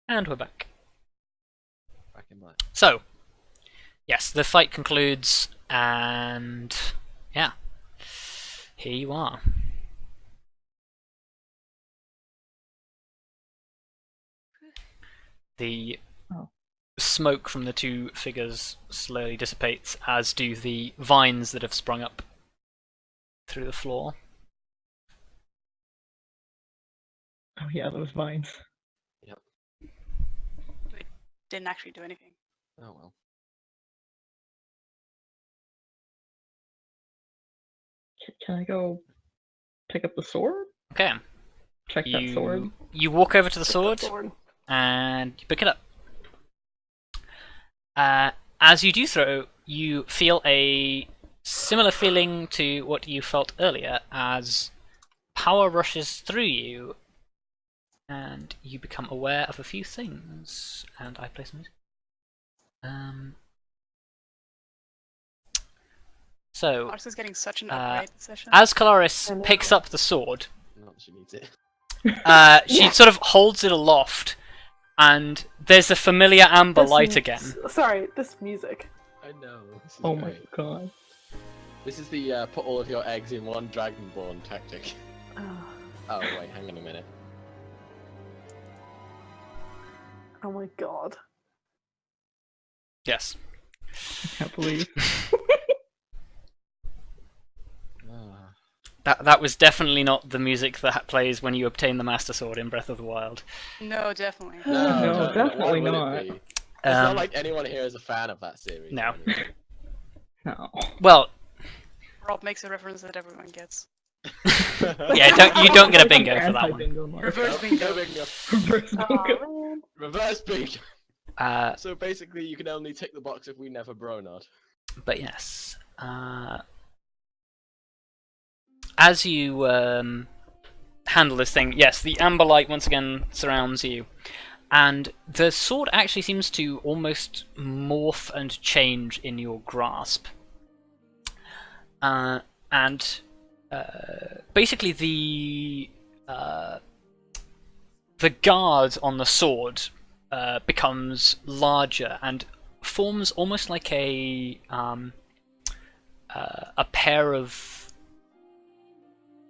And we're back. Back in black. So, yes, the fight concludes, and yeah, here you are. The smoke from the two figures slowly dissipates, as do the vines that have sprung up through the floor. Oh yeah, those vines. Yep. It didn't actually do anything. Oh well. Can I go pick up the sword? Okay. Check that sword. You walk over to the Pick sword, that sword. and you pick it up. As you do so, you feel a similar feeling to what you felt earlier, as power rushes through you, and you become aware of a few things. And I play some music. So, Mars is getting such an upgrade this session. as Kelariis picks up the sword, Not that she needs it. she sort of holds it aloft, and there's a familiar amber This light again. Sorry, this music. I know. This is Oh my great. god. This is the put all of your eggs in one dragonborn tactic. Oh, Oh wait, hang on a minute. oh my god. Yes. I can't believe. Ah. That was definitely not the music that plays when you obtain the Master Sword in Breath of the Wild. No, definitely. No, definitely why would not. it be? It's not like anyone here is a fan of that series. No. or anything. No. Well, Rob makes a reference that everyone gets. yeah, you don't get a bingo for that one. Anti-bingo mark. Reverse No, bingo. no bingo. Reverse Oh, bingo. man. Reverse bingo. Uh, So basically, you can only tick the box if we never bronod. but yes, as you handle this thing, yes, the amber light once again surrounds you, and the sword actually seems to almost morph and change in your grasp. And basically the guard on the sword becomes larger and forms almost like a pair of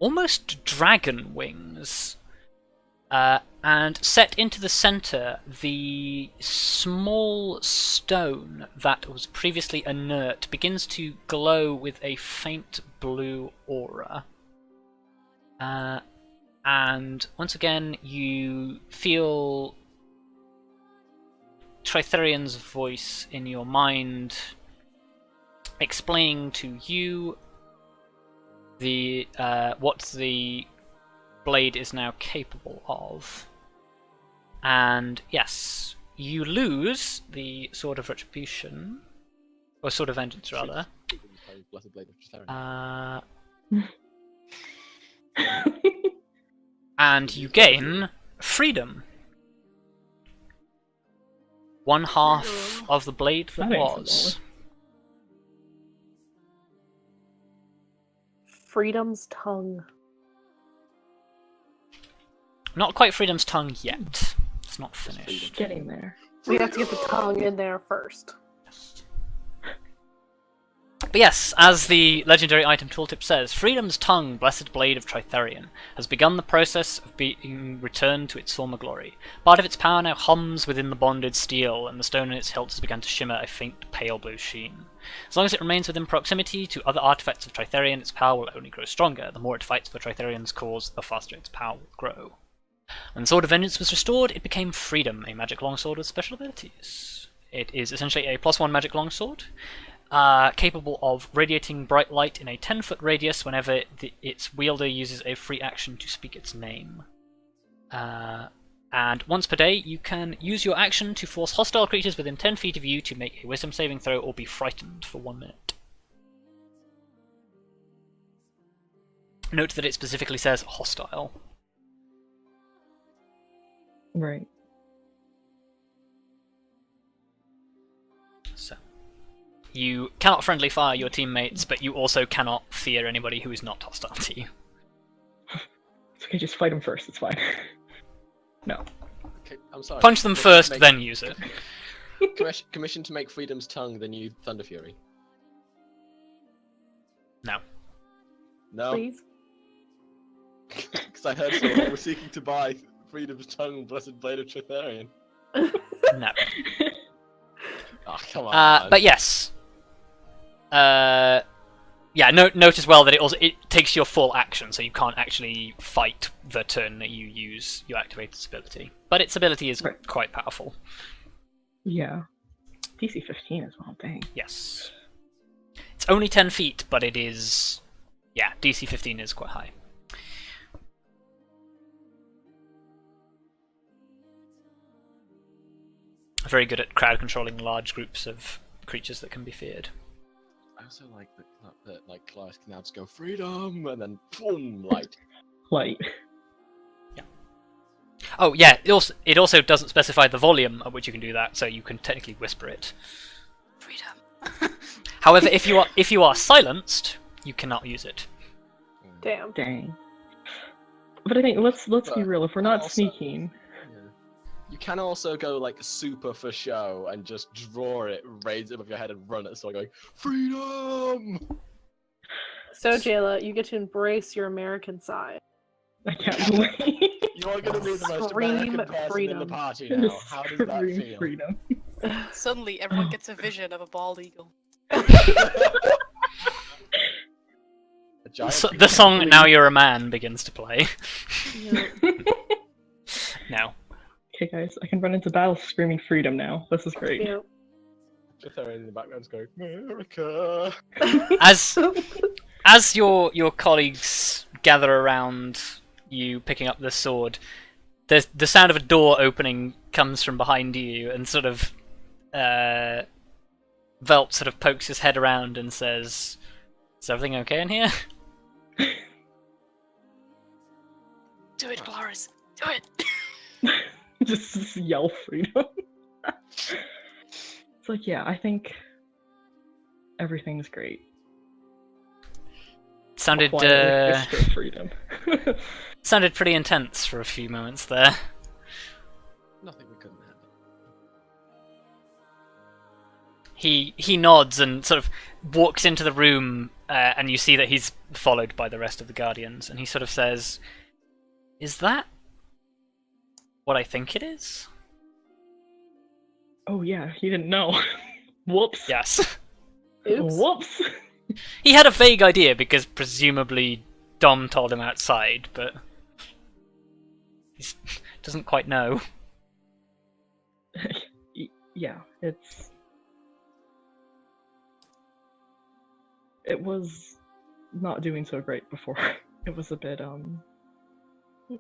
almost dragon wings, and set into the center, the small stone that was previously inert begins to glow with a faint blue aura. And once again, you feel Tritherian's voice in your mind explaining to you what the blade is now capable of. And yes, you lose the Sword of Retribution, or Sword of Vengeance rather. Blessed Blade of Tritherian. And you gain freedom. One half of the blade that That ain't was. so Freedom's tongue. Not quite freedom's tongue yet. It's not freedom. finished. Getting there. We have to get the tongue in there first. But yes, as the legendary item tooltip says, Freedom's Tongue, Blessed Blade of Tritherian, has begun the process of being returned to its former glory. Part of its power now hums within the bonded steel, and the stone in its hilt has begun to shimmer a faint pale blue sheen. As long as it remains within proximity to other artifacts of Tritherian, its power will only grow stronger. The more it fights for Tritherian's cause, the faster its power will grow. When the Sword of Vengeance was restored, it became Freedom, a magic longsword with special abilities. It is essentially a +1 magic longsword, capable of radiating bright light in a 10-foot radius whenever its wielder uses a free action to speak its name. And once per day, you can use your action to force hostile creatures within 10 feet of you to make a wisdom saving throw or be frightened for 1 minute. Note that it specifically says hostile. Right. So, you cannot friendly fire your teammates, but you also cannot fear anybody who is not hostile to you. It's okay, just fight him first, it's fine. No. I'm sorry. Punch them first, then use it. Commission to make Freedom's Tongue the new Thunder Fury. No. No, Please. because I heard someone was seeking to buy Freedom's Tongue, Blessed Blade of Tritharion. No. Oh, come on. But yes. Yeah, note as well that it takes your full action, so you can't actually fight the turn that you use your activated ability. But its ability is Right. quite powerful. Yeah. DC 15 as well, dang. Yes. It's only 10 feet, but it is... Yeah, DC 15 is quite high. Very good at crowd controlling large groups of creatures that can be feared. I also like that like Kelariis can now just go freedom and then boom, light. Light. Oh yeah, it also doesn't specify the volume at which you can do that, so you can technically whisper it. Freedom. However, if you are silenced, you cannot use it. Damn. Dang. But I think let's be real. If we're not also- sneaking, Yeah. You can also go like super for show and just draw it, raise it above your head, and run at someone going freedom. So, Jayla, you get to embrace your American side. I can't wait. You're gonna be the most Scream American person in the freedom. party now. How does that Scream feel? freedom. Suddenly, everyone gets a vision of a bald eagle. A giant So, the freedom. song "Now You're a Man" begins to play. Yeah. Now, Okay, guys, I can run into battle screaming freedom now. This is great. Yeah. Tritharion in the background's going America. as your colleagues gather around you picking up the sword, the sound of a door opening comes from behind you, and sort of Velt sort of pokes his head around and says, "Is everything okay in here?" Do it, Kelariis. Do it. Just yell freedom. It's like, yeah, I think everything's great. Sounded Quietly whisper freedom. sounded pretty intense for a few moments there. Nothing we couldn't handle. He nods and sort of walks into the room, and you see that he's followed by the rest of the Guardians, and he sort of says, "Is that what I think it is?" Oh yeah, he didn't know. Whoops. Yes. Oops. Whoops. He had a vague idea because presumably Dom told him outside, but he doesn't quite know. Yeah, it was not doing so great before. It was a bit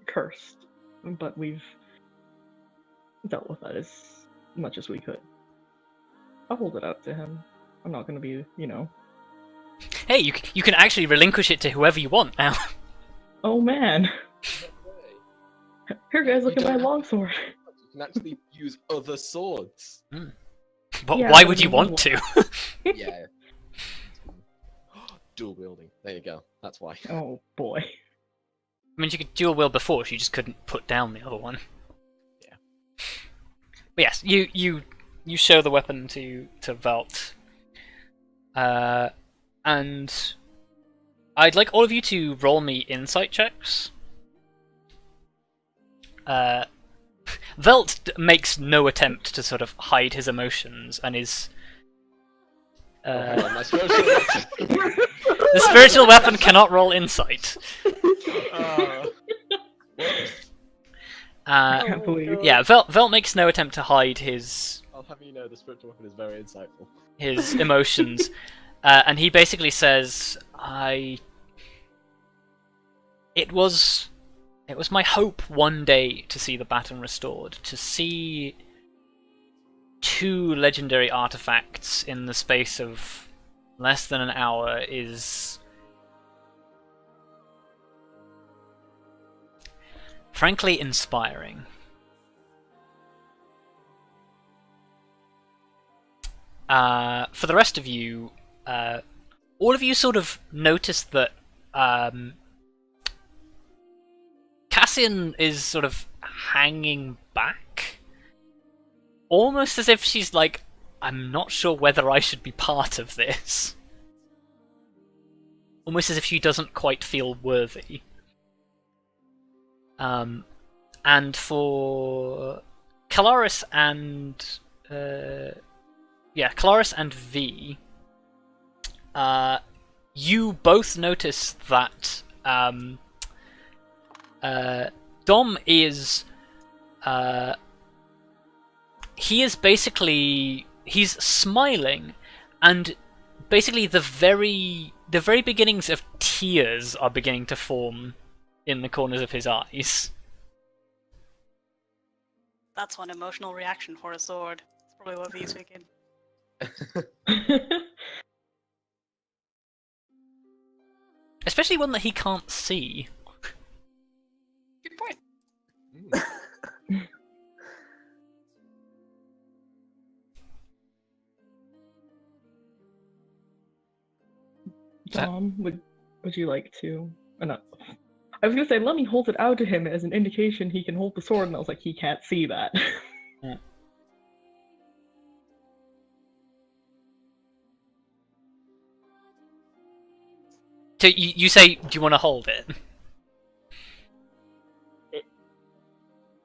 cursed, but we've dealt with that as much as we could. I'll hold it out to him. I'm not gonna be, Hey, you can actually relinquish it to whoever you want now. oh man. Here guys, look You at my don't longsword. You can actually use other swords. But Yeah, why but would you you want want- to? Yeah. Dual wielding. There you go. That's why. Oh boy. I mean, you could dual wield before, she just couldn't put down the other one. Yeah. But yes, you show the weapon to Velt. And I'd like all of you to roll me insight checks. Velt makes no attempt to sort of hide his emotions and is... Hang on, my spiritual weapon. The spiritual weapon cannot roll insight. I can't believe. Yeah, Velt makes no attempt to hide his I'll have you know the spiritual weapon is very insightful. emotions, and he basically says, It was my hope one day to see the baton restored, to see 2 legendary artifacts in the space of less than an hour is frankly inspiring. For the rest of you, all of you sort of noticed that Cassian is sort of hanging back. almost as if she's like, I'm not sure whether I should be part of this. Almost as if she doesn't quite feel worthy. And for Kelariis and Kelariis and V, you both notice that Dom is he's smiling, and basically the very beginnings of tears are beginning to form in the corners of his eyes. That's one emotional reaction for a sword. That's probably what he's thinking. Especially one that he can't see. Good point. Dom, would you like to? No. I was gonna say, let me hold it out to him as an indication he can hold the sword, and I was like, he can't see that. Yeah. So you say, do you want to hold it?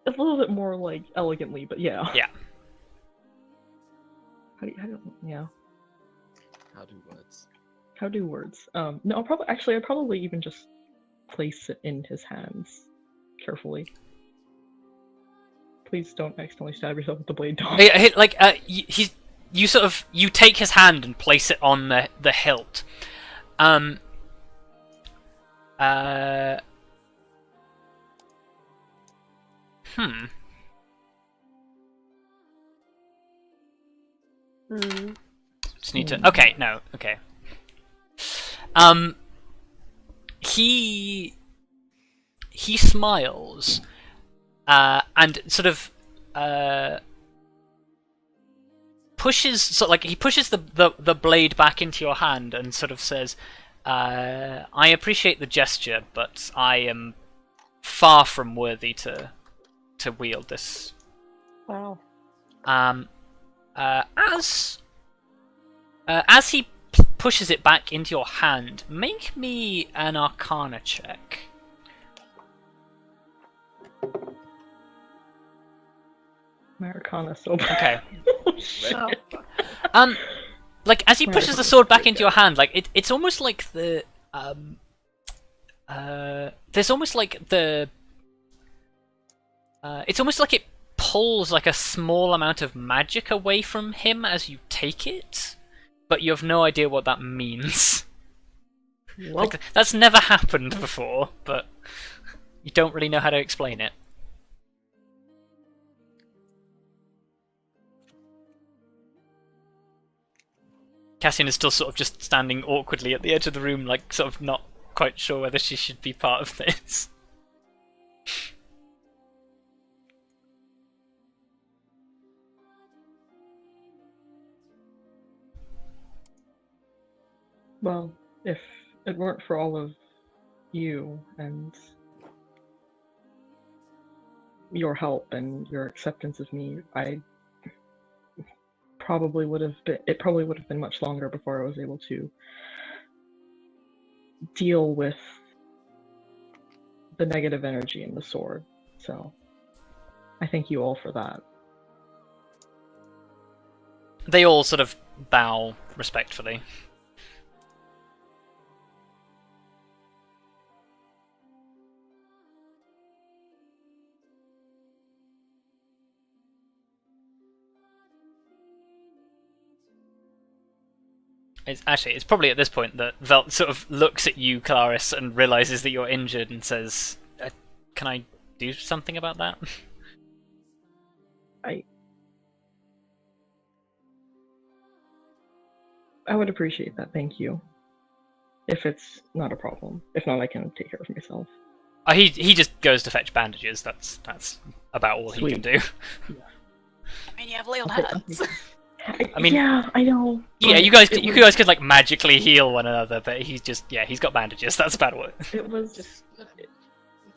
A little bit more like elegantly, but yeah. Yeah. Yeah. How do words? How do words? No, I'd probably even just place it in his hands carefully. Please don't accidentally stab yourself with the blade, Dom. You take his hand and place it on the hilt. Just need to. Okay, no. Okay. He smiles, and sort of pushes. He pushes the blade back into your hand and sort of says, "I appreciate the gesture, but I am far from worthy to wield this." Wow. As he pushes it back into your hand, make me an Arcana check. My Arcana so bad. Okay. Oh, fuck. As he pushes the sword back into your hand, it's almost like there's almost like it's almost like it pulls like a small amount of magic away from him as you take it, but you have no idea what that means. Well, That's never happened before, but you don't really know how to explain it. Cassian is still sort of just standing awkwardly at the edge of the room, sort of not quite sure whether she should be part of this. well, if it weren't for all of you and your help and your acceptance of me, it probably would have been much longer before I was able to deal with the negative energy in the sword. So I thank you all for that. They all sort of bow respectfully. It's probably at this point that Velt sort of looks at you, Kelariis, and realizes that you're injured and says, "Can I do something about that?" I would appreciate that, thank you. If it's not a problem. If not, I can take care of myself. He just goes to fetch bandages. That's about all Sweet. he can do. I mean, you have laid Okay, hands. I mean, yeah, I know. Yeah, but you guys it could like magically heal one another, but he's got bandages. That's about it. was It's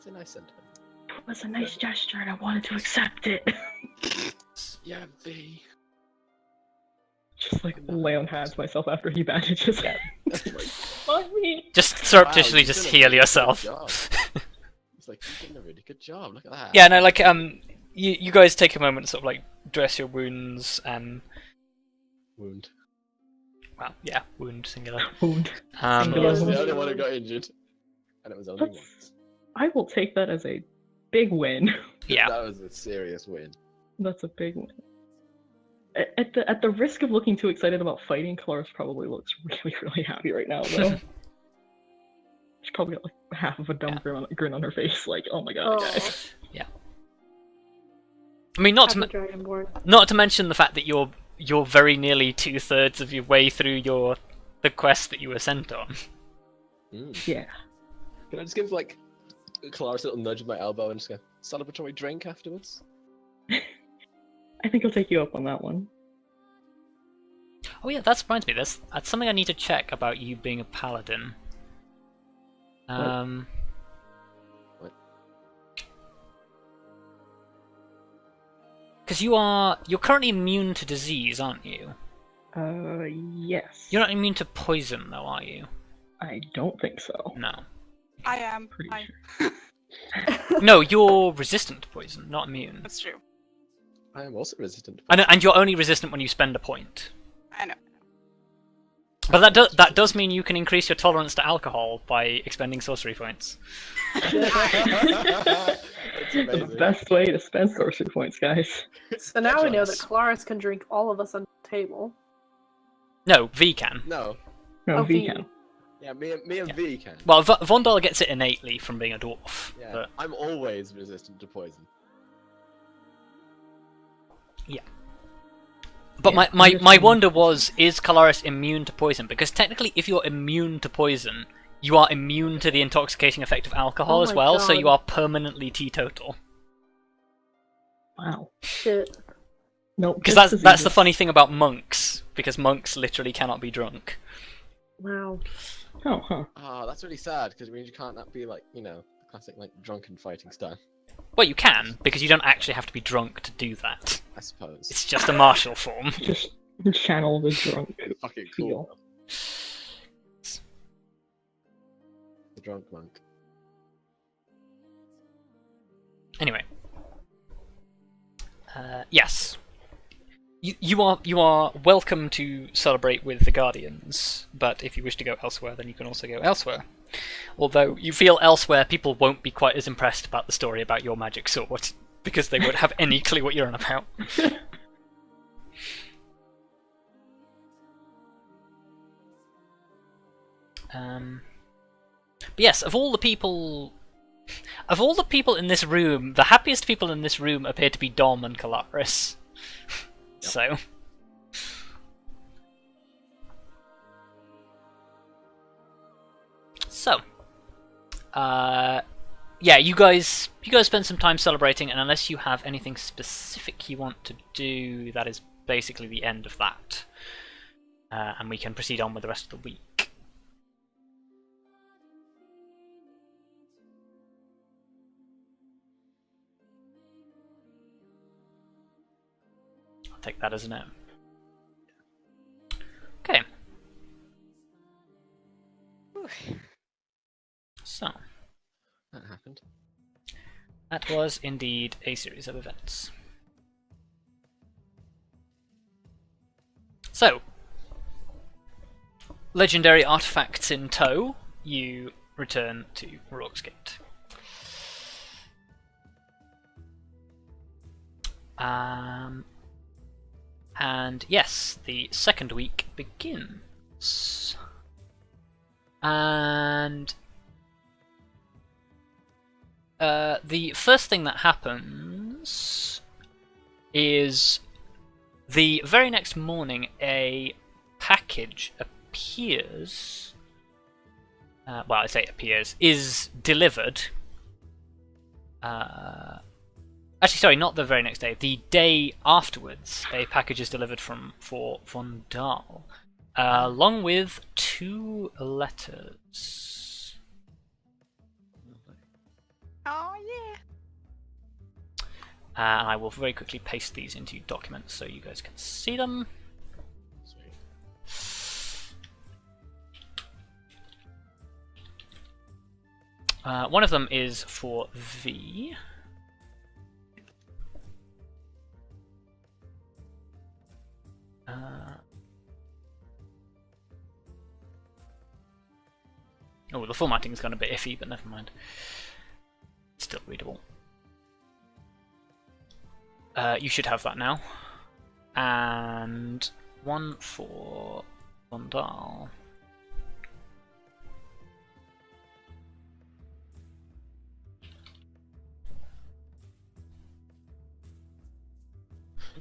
a nice sentiment. It was a nice gesture and I wanted to accept it. Yeah, V. Just like lay on hands myself after he bandages him. Like, fuck me. Just surreptitiously you've just done a heal really good yourself. job. It's like, you've done a really good job, look at that. Yeah, no, like you guys take a moment to sort of like dress your wounds and Wound. well, yeah, wound singular. Wound. Um, Singular. I was the only one who got injured. And it was only That's- once. I will take that as a big win. yeah. That was a serious win. That's a big win. At the risk of looking too excited about fighting, Kelariis probably looks really happy right now, though. She's probably got like half of a dumb grin on her face, like, oh my god, Oh, guys. I mean, not happy to Dragonborn. not to mention the fact that you're very nearly 2/3 of your way through the quest that you were sent on. Yeah. Can I just give like Kelariis a little nudge with my elbow and just go celebratory drink afterwards? I think I'll take you up on that one. Oh yeah, that reminds me. That's something I need to check about you being a paladin. What? Because you're currently immune to disease, aren't you? Yes. You're not immune to poison, though, are you? I don't think so. No. I am. Pretty I... sure. No, you're resistant to poison, not immune. That's true. I am also resistant. And you're only resistant when you spend a point. I know. But that does mean you can increase your tolerance to alcohol by expending sorcery points. That's The amazing. best way to spend sorcery points, guys. So now we know that Nice. Kelariis can drink all of us on the table. No, V can. No. No, Oh, V V. can. Yeah, me and V can. Well, Vondal gets it innately from being a dwarf. Yeah, But I'm always resistant to poison. But Yeah, my wonder was, is Kelariis immune to poison? Because technically, if you're immune to poison, you are immune to the intoxicating effect of alcohol Oh as my well, so God. you are permanently teetotal. Wow. Shit. No, Because just that's the diseases. funny thing about monks, because monks literally cannot be drunk. Wow. Oh, huh. Ah, that's really sad because it means you can't be like, you know, the classic like drunken fighting style. Well, you can, because you don't actually have to be drunk to do that. I suppose. It's just a martial form. Just channel the drunk Fucking feel. cool. The drunk monk. Anyway. Yes. You are welcome to celebrate with the Guardians, but if you wish to go elsewhere, then you can also go elsewhere. Although you feel elsewhere people won't be quite as impressed about the story about your magic sword, because they won't have any clue what you're on about. But yes, of all the people in this room, the happiest people in this room appear to be Dom and Kelariis. So. So. Yeah, you guys spend some time celebrating, and unless you have anything specific you want to do, that is basically the end of that. And we can proceed on with the rest of the week. I'll take that as a no. Okay. So, That happened. that was indeed a series of events. So, legendary artifacts in tow, you return to Rourke's Gate. And yes, the second week begins. And the first thing that happens is the very next morning a package appears. Well, I say appears, is delivered. Actually, sorry, not the very next day. The day afterwards, a package is delivered for Vondal, along with 2 letters. Oh yeah. And I will very quickly paste these into documents so you guys can see them. Sweet. One of them is for V. Oh, the formatting's gone a bit iffy, but never mind. Still readable. You should have that now. And one for Vondal.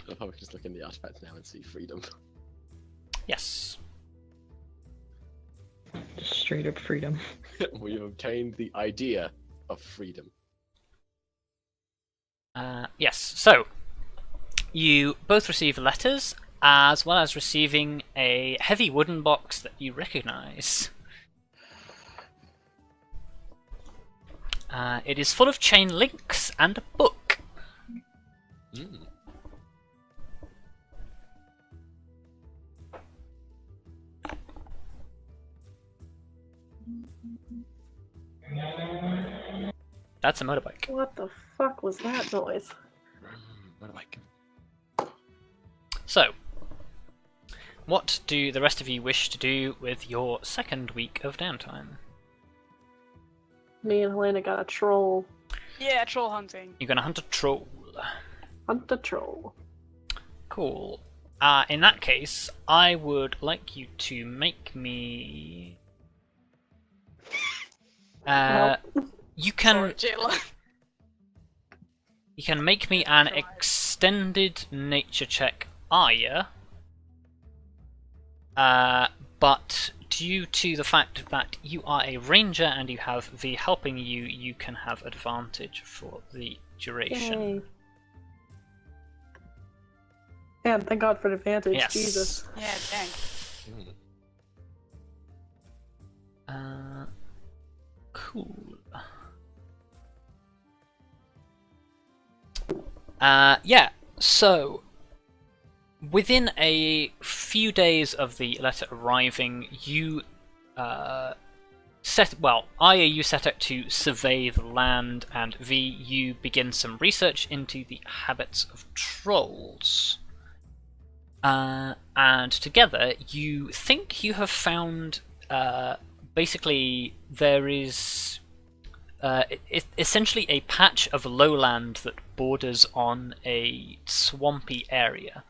I'll probably just look in the artifacts now and see freedom. Yes. Just straight up freedom. We have obtained the idea of freedom. Yes, so you both receive letters, as well as receiving a heavy wooden box that you recognize. It is full of chain links and a book. Mm. That's a motorbike. What the fuck was that noise? Motorbike. So, what do the rest of you wish to do with your second week of downtime? Me and Helena got a troll. Yeah, troll hunting. You're gonna hunt a troll. Hunt a troll. Cool. In that case, I would like you to make me... you can... Sorry, Jayla. You can make me an extended nature check, Arya. But due to the fact that you are a ranger and you have V helping you, you can have advantage for the duration. Yay. Man, thank God for advantage. Yes. Jesus. Yeah, dang. Cool. Yeah, so within a few days of the letter arriving, you Arya, you set out to survey the land, and V, you begin some research into the habits of trolls. And together, you think you have found, basically, there is essentially a patch of lowland that borders on a swampy area,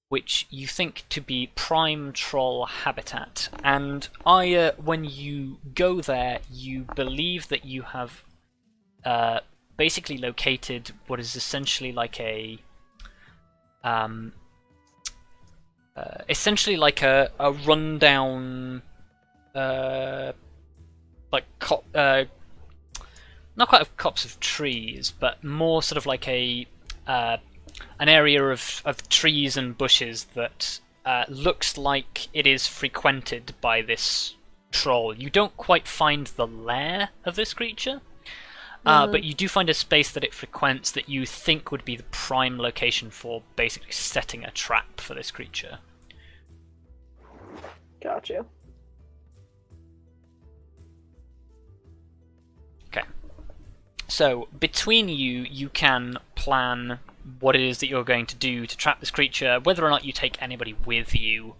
which you think to be prime troll habitat. And Arya, when you go there, you believe that you have basically located what is essentially like a rundown, not quite a copse of trees, but more sort of like a an area of trees and bushes that looks like it is frequented by this troll. You don't quite find the lair of this creature, but you do find a space that it frequents that you think would be the prime location for basically setting a trap for this creature. Gotcha. Okay. So, between you, you can plan what it is that you're going to do to trap this creature, whether or not you take anybody with you,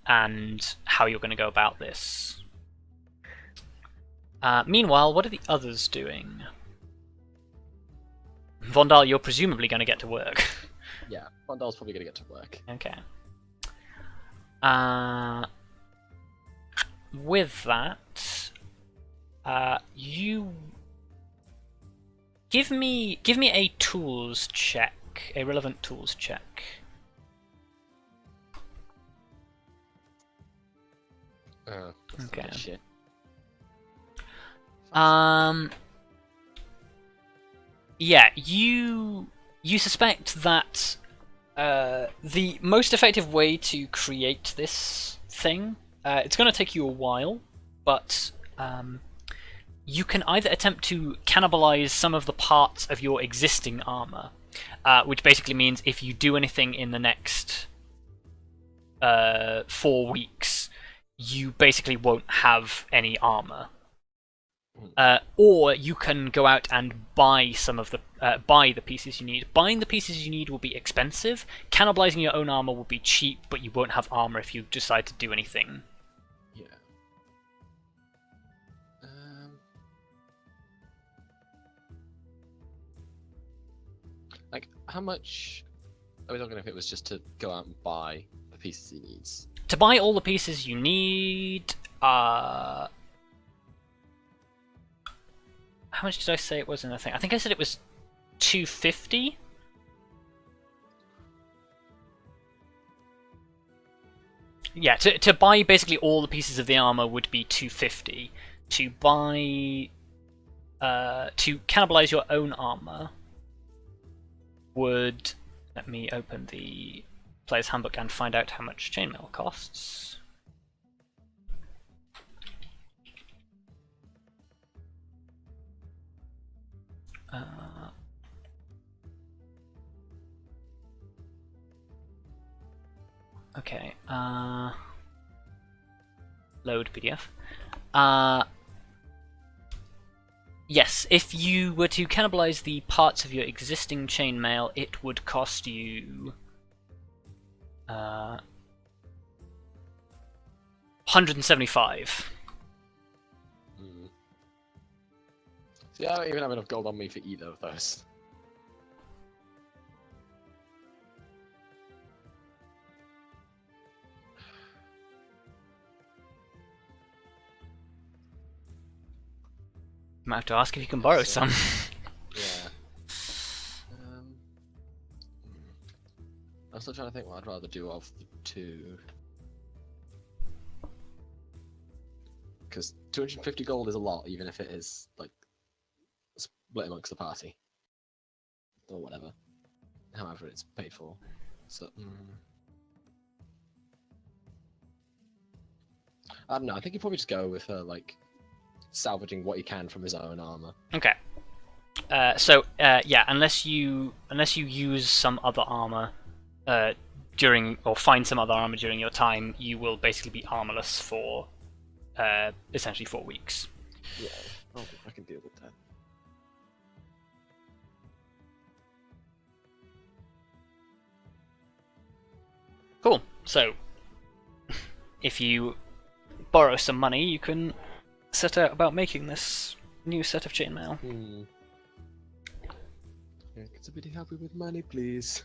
and how you're going to go about this. Meanwhile, what are the others doing? Vondal, you're presumably going to get to work. Yeah, Vondal's probably going to get to work. Okay. With that, you give me a tools check, a relevant tools check. Okay. Shit. Yeah, you suspect that the most effective way to create this thing, it's going to take you a while, but you can either attempt to cannibalize some of the parts of your existing armor, which basically means if you do anything in the next 4 weeks, you basically won't have any armor. Or you can go out and buy some of the buy the pieces you need. Buying the pieces you need will be expensive. Cannibalizing your own armor will be cheap, but you won't have armor if you decide to do anything. Yeah. Like, how much are we talking if it was just to go out and buy the pieces he needs? To buy all the pieces you need, how much did I say it was in the thing? I think I said it was 250. Yeah, to buy basically all the pieces of the armor would be 250. To buy, to cannibalize your own armor would, let me open the player's handbook and find out how much chainmail costs. Okay, load PDF. Yes, if you were to cannibalize the parts of your existing chainmail, it would cost you 175. See, I don't even have enough gold on me for either of those. Might have to ask if you can borrow some. Yeah. I'm still trying to think what I'd rather do of the two. Because 250 gold is a lot, even if it is, like, split amongst the party. Or whatever. However it's paid for. So, I don't know, I think you'd probably just go with her, like, salvaging what he can from his own armor. Okay. Yeah, unless you use some other armor during, or find some other armor during your time, you will basically be armorless for essentially 4 weeks. Yeah, I can deal with that. Cool. So, if you borrow some money, you can set out about making this new set of chainmail. Yeah, can somebody help me with money, please?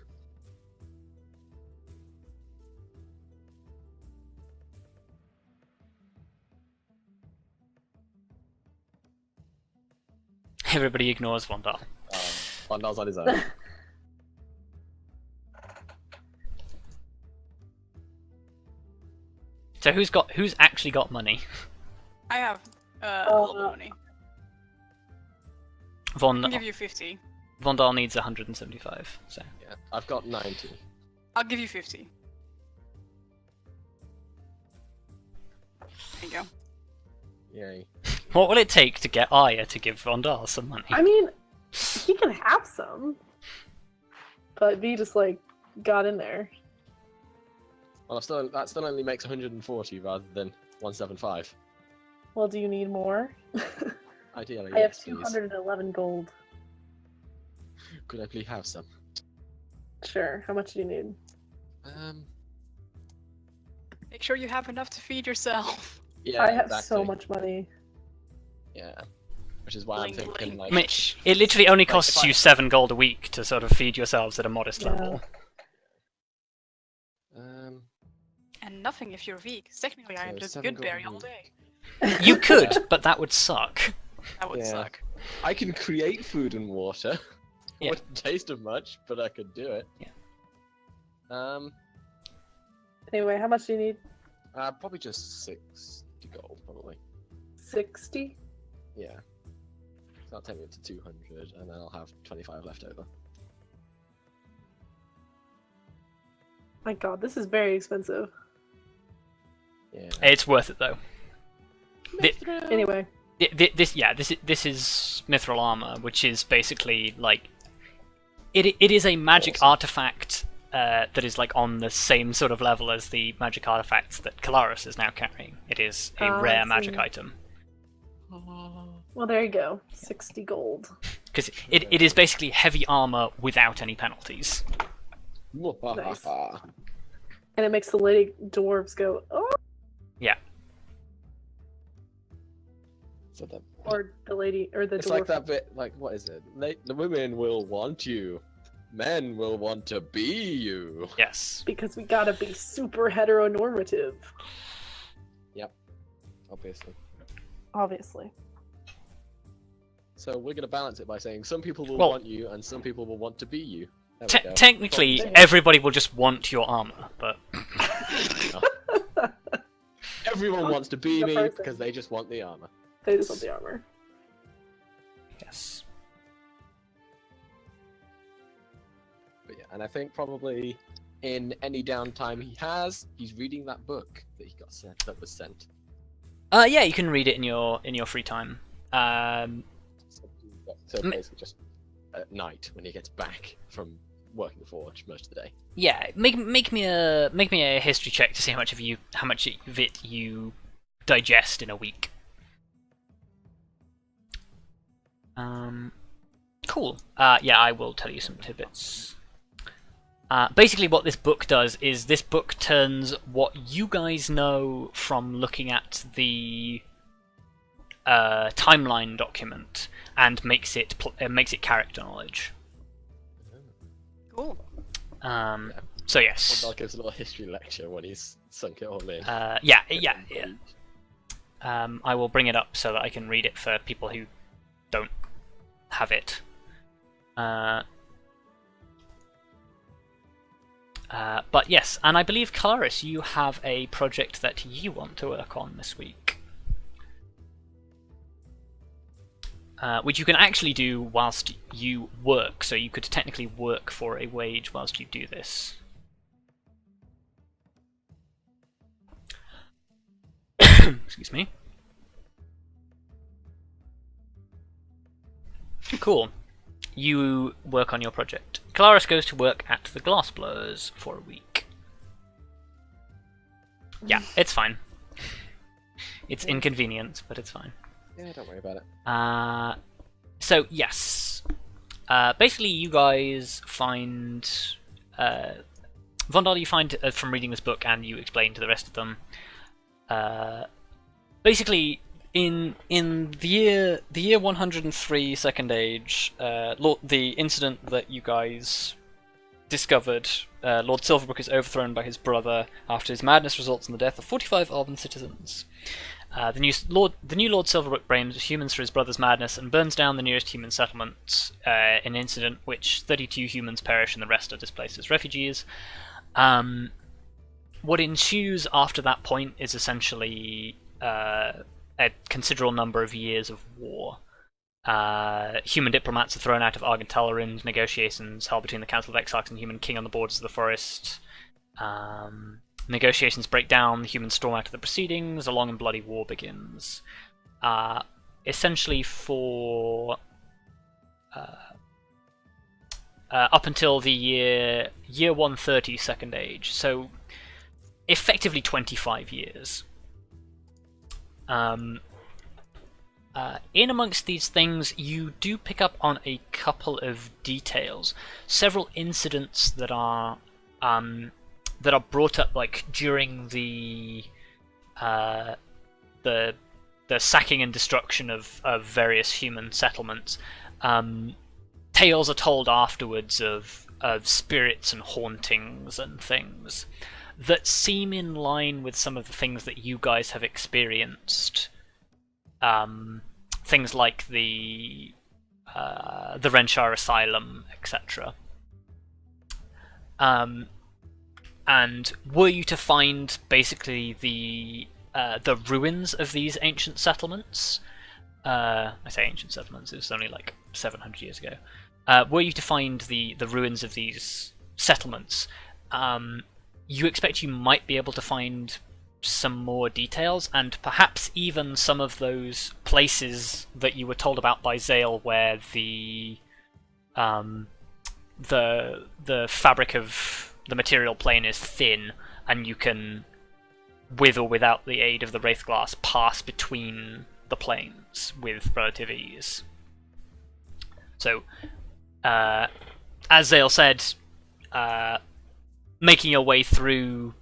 Everybody ignores Vondal. Vondal's on his own. So who's actually got money? I have a little bit of money. I can give you 50. Vondal needs 175. So Yeah, I've got 90. I'll give you 50. There you go. Yay. what will it take to get Arya to give Vondal some money? I mean, he can have some, but V just like got in there. Well, that still only makes 140 rather than 175. Well, do you need more? Ideally, I have yes, please. 211 gold. Could I please have some? Sure. How much do you need? Make sure you have enough to feed yourself. Yeah, I have exactly. so much money. Yeah, which is why I'm Bling, thinking bling. like. I mean, it literally only Like, costs if I- you 7 gold a week to sort of feed yourselves at a modest Yeah. level. And nothing if you're weak. Technically, I am So just 7 good berry gold all a day. You could, but that would suck. That would Yeah. suck. I can create food and water. Yeah. It wouldn't taste of much, but I could do it. Yeah. Anyway, how much do you need? Probably just 60 gold, probably. 60? Yeah. So that'll take me up to 200, and then I'll have 25 left over. My god, this is very expensive. Yeah. It's worth it though. Anyway, This is mithril armor, which is basically like it is a magic Awesome. artifact that is like on the same sort of level as the magic artifacts that Kelariis is now carrying. It is a I rare see. magic item. Well, there you go. 60 gold. Because it is basically heavy armor without any penalties. Nice. And it makes the lady dwarves go, oh, Yeah. So the, or the lady, or the it's dwarf. like that bit, like, what is it? The women will want you. Men will want to be you. Yes. Because we gotta be super heteronormative. Obviously. Obviously. So we're going to balance it by saying some people will Well- want you and some people will want to be you. There we go. Technically, Well, everybody will just want your armor, but everyone wants to be The me person. because they just want the armor. They just want the armor. yes. But yeah, and I think probably in any downtime he has, he's reading that book that he got sent, that was sent. Yeah, you can read it in your free time. So basically just at night when he gets back from working the forge most of the day. Yeah, make me a history check to see how much of it you digest in a week. Cool. Yeah, I will tell you some tidbits. Basically, what this book does is this book turns what you guys know from looking at the timeline document and makes it character knowledge. Cool. So yes. Vondal gives a little history lecture when he's sunk it all in. Yeah. I will bring it up so that I can read it for people who don't have it. But yes, and I believe, Kelariis, you have a project that you want to work on this week. Which you can actually do whilst you work, so you could technically work for a wage whilst you do this. Excuse me. Cool. You work on your project. Kelariis goes to work at the Glassblowers for a week. Yeah, it's fine. It's inconvenient, but it's fine. Yeah, don't worry about it. So yes. Basically you guys find... Vondal, you find from reading this book, and you explain to the rest of them. Basically, in the year 103 Second Age, the incident that you guys discovered, Lord Silverbrook is overthrown by his brother after his madness results in the death of 45 Alban citizens. The new Lord Silverbrook blames humans for his brother's madness and burns down the nearest human settlement, an incident which 32 humans perish and the rest are displaced as refugees. What ensues after that point is essentially a considerable number of years of war. Human diplomats are thrown out of Argentalarin, negotiations held between the Council of Exarchs and Human King on the borders of the forest. Negotiations break down, the humans storm out of the proceedings, a long and bloody war begins. Essentially for... up until the year 130 Second Age, so effectively 25 years. In amongst these things, you do pick up on a couple of details, several incidents that are brought up like during the sacking and destruction of various human settlements. Tales are told afterwards of spirits and hauntings and things that seem in line with some of the things that you guys have experienced. Things like the Renshire Asylum, etc. And were you to find basically the ruins of these ancient settlements, I say ancient settlements, it was only like 700 years ago. Were you to find the ruins of these settlements, you expect you might be able to find some more details, and perhaps even some of those places that you were told about by Zale where the the fabric of the material plane is thin, and you can, with or without the aid of the wraith glass, pass between the planes with relative ease. So, as Zale said, making your way through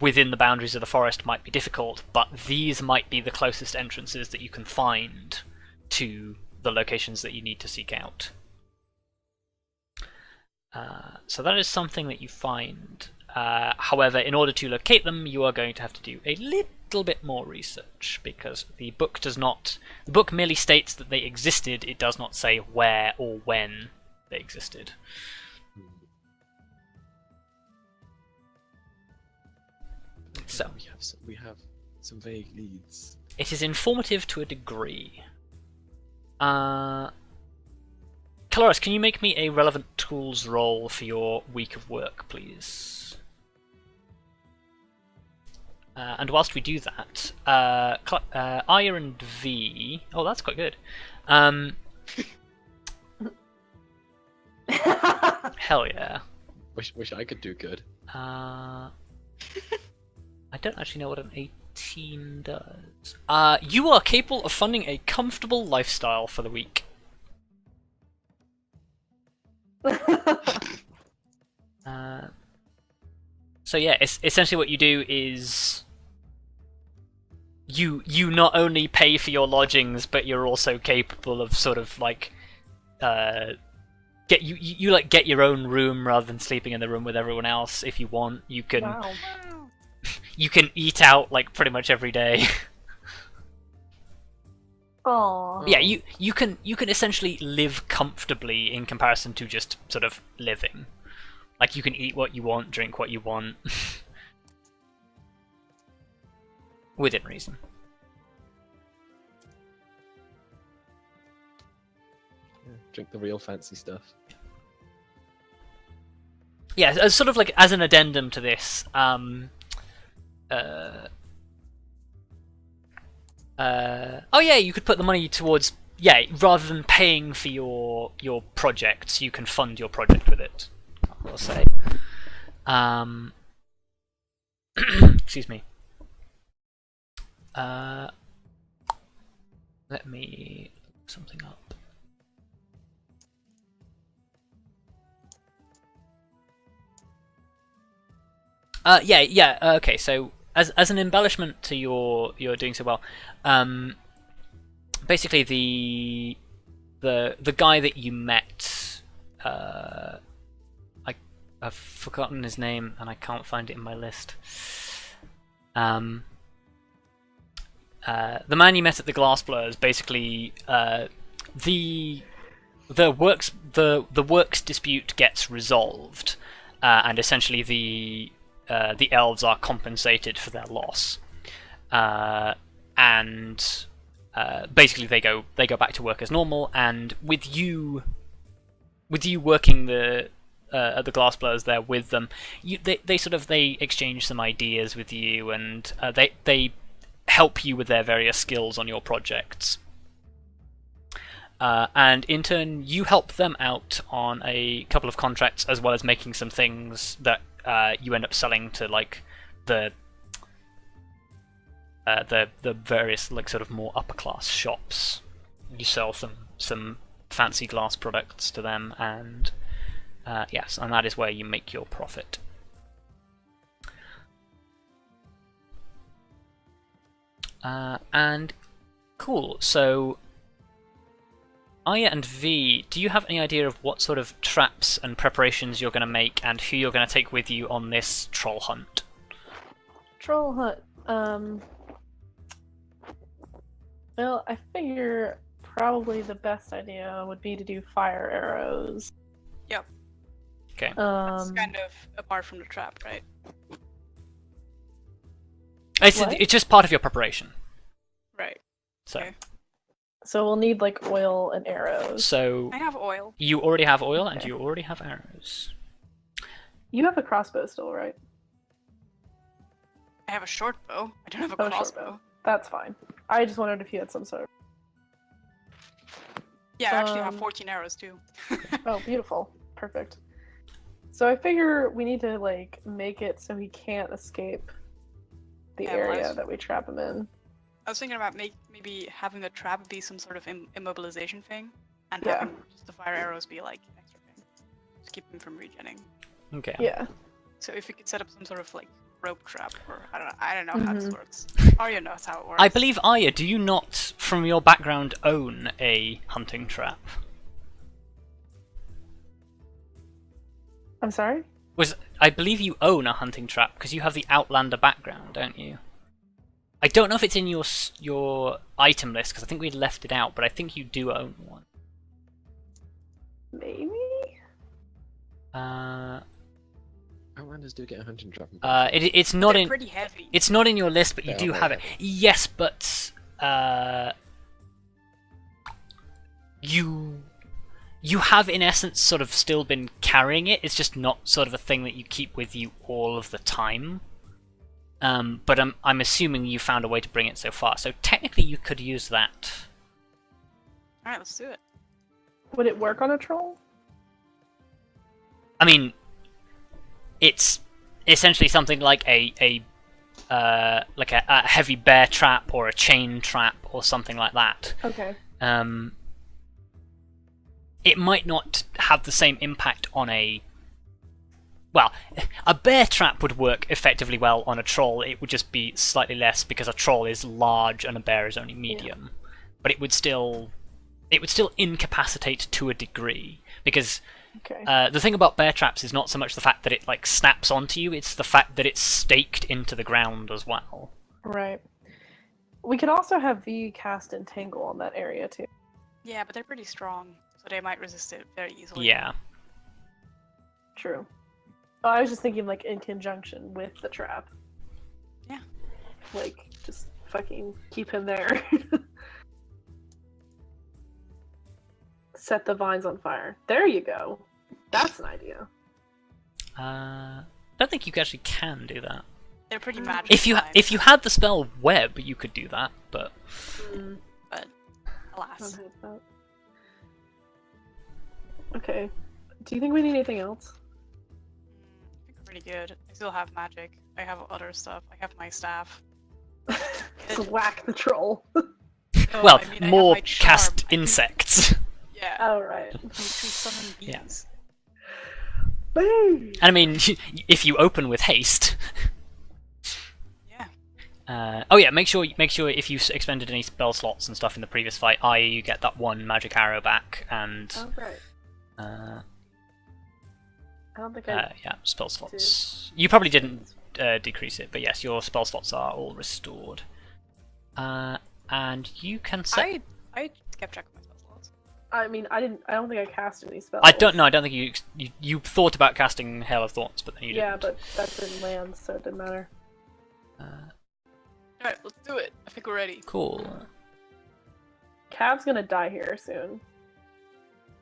within the boundaries of the forest might be difficult, but these might be the closest entrances that you can find to the locations that you need to seek out. So that is something that you find. However, in order to locate them, you are going to have to do a little bit more research, because the book does not. The book merely states that they existed. It does not say where or when they existed. So we have some vague leads. it is informative to a degree. Kelariis, can you make me a relevant tools roll for your week of work, please? And whilst we do that, Arya and V. Oh, that's quite good. Hell yeah. Wish I could do good. I don't actually know what an 18 does. You are capable of funding a comfortable lifestyle for the week. So yeah, essentially what you do is you not only pay for your lodgings, but you're also capable of sort of like get your own room rather than sleeping in the room with everyone else if you want. You can Wow. you can eat out like pretty much every day. Aww. Yeah, you can essentially live comfortably in comparison to just sort of living. Like you can eat what you want, drink what you want. Within reason. Yeah, drink the real fancy stuff. Yeah, as sort of like as an addendum to this, oh yeah, you could put the money towards, yeah, rather than paying for your projects, you can fund your project with it, I'll say. Excuse me. Let me look something up. Okay, so as an embellishment to your doing so well, basically the guy that you met, I've forgotten his name and I can't find it in my list. The man you met at the Glass Blurs, basically, the works dispute gets resolved, and essentially the elves are compensated for their loss, and basically they go back to work as normal. And with you working at the Glass Blurs there with them, they exchange some ideas with you, and they help you with their various skills on your projects. And in turn, you help them out on a couple of contracts, as well as making some things that you end up selling to like the various like sort of more upper class shops. You sell some fancy glass products to them, and yes, and that is where you make your profit. And cool. So Arya and V, do you have any idea of what sort of traps and preparations you're going to make, and who you're going to take with you on this troll hunt? Troll hunt. Well, I figure probably the best idea would be to do fire arrows. Yep. Okay. That's kind of apart from the trap, right? It's just part of your preparation. Right. So. Okay. So we'll need like oil and arrows. So I have oil. you already have oil, and Okay. you already have arrows. You have a crossbow still, right? I have a short bow. I don't have a Oh, crossbow. short bow. That's fine. I just wondered if you had some sort of... Yeah, I actually have Um, 14 arrows too. Oh, beautiful. perfect. So I figure we need to like make it so he can't escape the Yeah, well, area that we trap him in. I was thinking about maybe having the trap be some sort of immobilization thing, and Yeah. having just the fire arrows be like an extra thing to keep him from regenning. Okay. Yeah. So if we could set up some sort of like rope trap, or I don't know how this works. Arya knows how it works. I believe, Arya, do you not, from your background, own a hunting trap? I'm sorry? I believe you own a hunting trap because you have the Outlander background, don't you? I don't know if it's in your item list because I think we left it out, but I think you do own one. Maybe? Outlanders do get a hunting trap. It's not They're in. pretty heavy. It's not in your list, but you They do are have very it. heavy. Yes, but you have in essence sort of still been carrying it. It's just not sort of a thing that you keep with you all of the time. But I'm assuming you found a way to bring it so far. So technically, you could use that. All right, let's do it. Would it work on a troll? I mean, it's essentially something like a heavy bear trap or a chain trap or something like that. Okay. It might not have the same impact on a... Well, a bear trap would work effectively well on a troll. It would just be slightly less because a troll is large and a bear is only medium. Yeah. But it would still incapacitate to a degree because the thing about bear traps is not so much the fact that it like snaps onto you, it's the fact that it's staked into the ground as well. Right. We could also have V cast Entangle on that area too. Yeah, but they're pretty strong, so they might resist it very easily. Yeah. True. Oh, I was just thinking like in conjunction with the trap. Yeah. Like just fucking keep him there. Set the vines on fire. There you go. That's an idea. I don't think you actually can do that. They're pretty magical. If you had the spell web, you could do that, but But alas. Okay. Do you think we need anything else? I think we're pretty good. I still have magic. I have other stuff. I have my staff. Just whack the troll. No, well, I mean, I have more my charm. cast insects. Yeah. Oh, right. To summon Yeah. bees. Boom! And I mean, if you open with haste. Yeah. Oh yeah, make sure if you expended any spell slots and stuff in the previous fight, i.e. you get that one magic arrow back, and Oh, right. I don't think yeah, spell slots. You probably didn't decrease it, but yes, your spell slots are all restored. And you can set. I kept track of my spell slots. I mean, I don't think I cast any spells. I don't think you thought about casting Hail of Thorns, but then you didn't. Yeah, but that didn't land, so it didn't matter. Alright, let's do it. I think we're ready. Cool. Cav's gonna die here soon.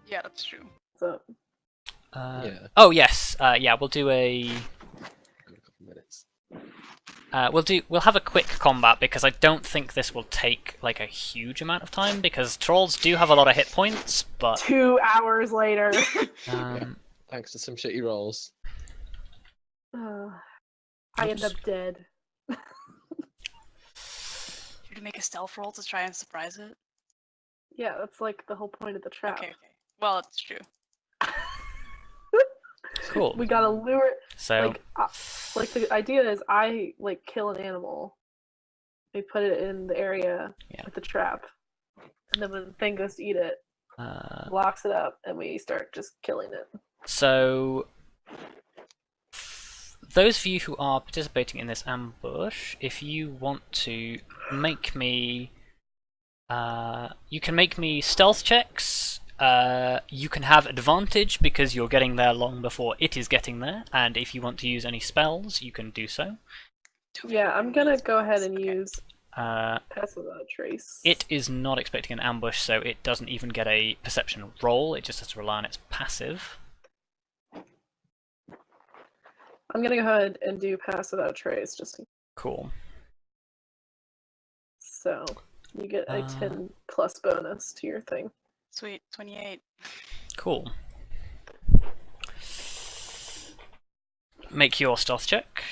Yeah, that's true. So Yeah. Oh yes, yeah. We'll do a. Got a couple minutes. We'll have a quick combat because I don't think this will take like a huge amount of time because trolls do have a lot of hit points, but 2 hours later. Thanks to some shitty rolls. I end up dead. Should we make a stealth roll to try and surprise it? Yeah, that's like the whole point of the trap. Okay. Well, it's true. cool. We gotta lure it. So Like the idea is, I like kill an animal. We put it in the area with the trap, and then when the thing goes to eat it, locks it up, and we start just killing it. So, those of you who are participating in this ambush, if you want to make me, you can make me stealth checks. You can have advantage because you're getting there long before it is getting there, and if you want to use any spells, you can do so. Yeah, I'm gonna go ahead and use Uh, Pass Without a Trace. It is not expecting an ambush, so it doesn't even get a perception roll. It just has to rely on its passive. I'm gonna go ahead and do Pass Without a Trace, just Cool. so you get a 10 plus bonus to your thing. Sweet, 28. Cool. make your stealth check.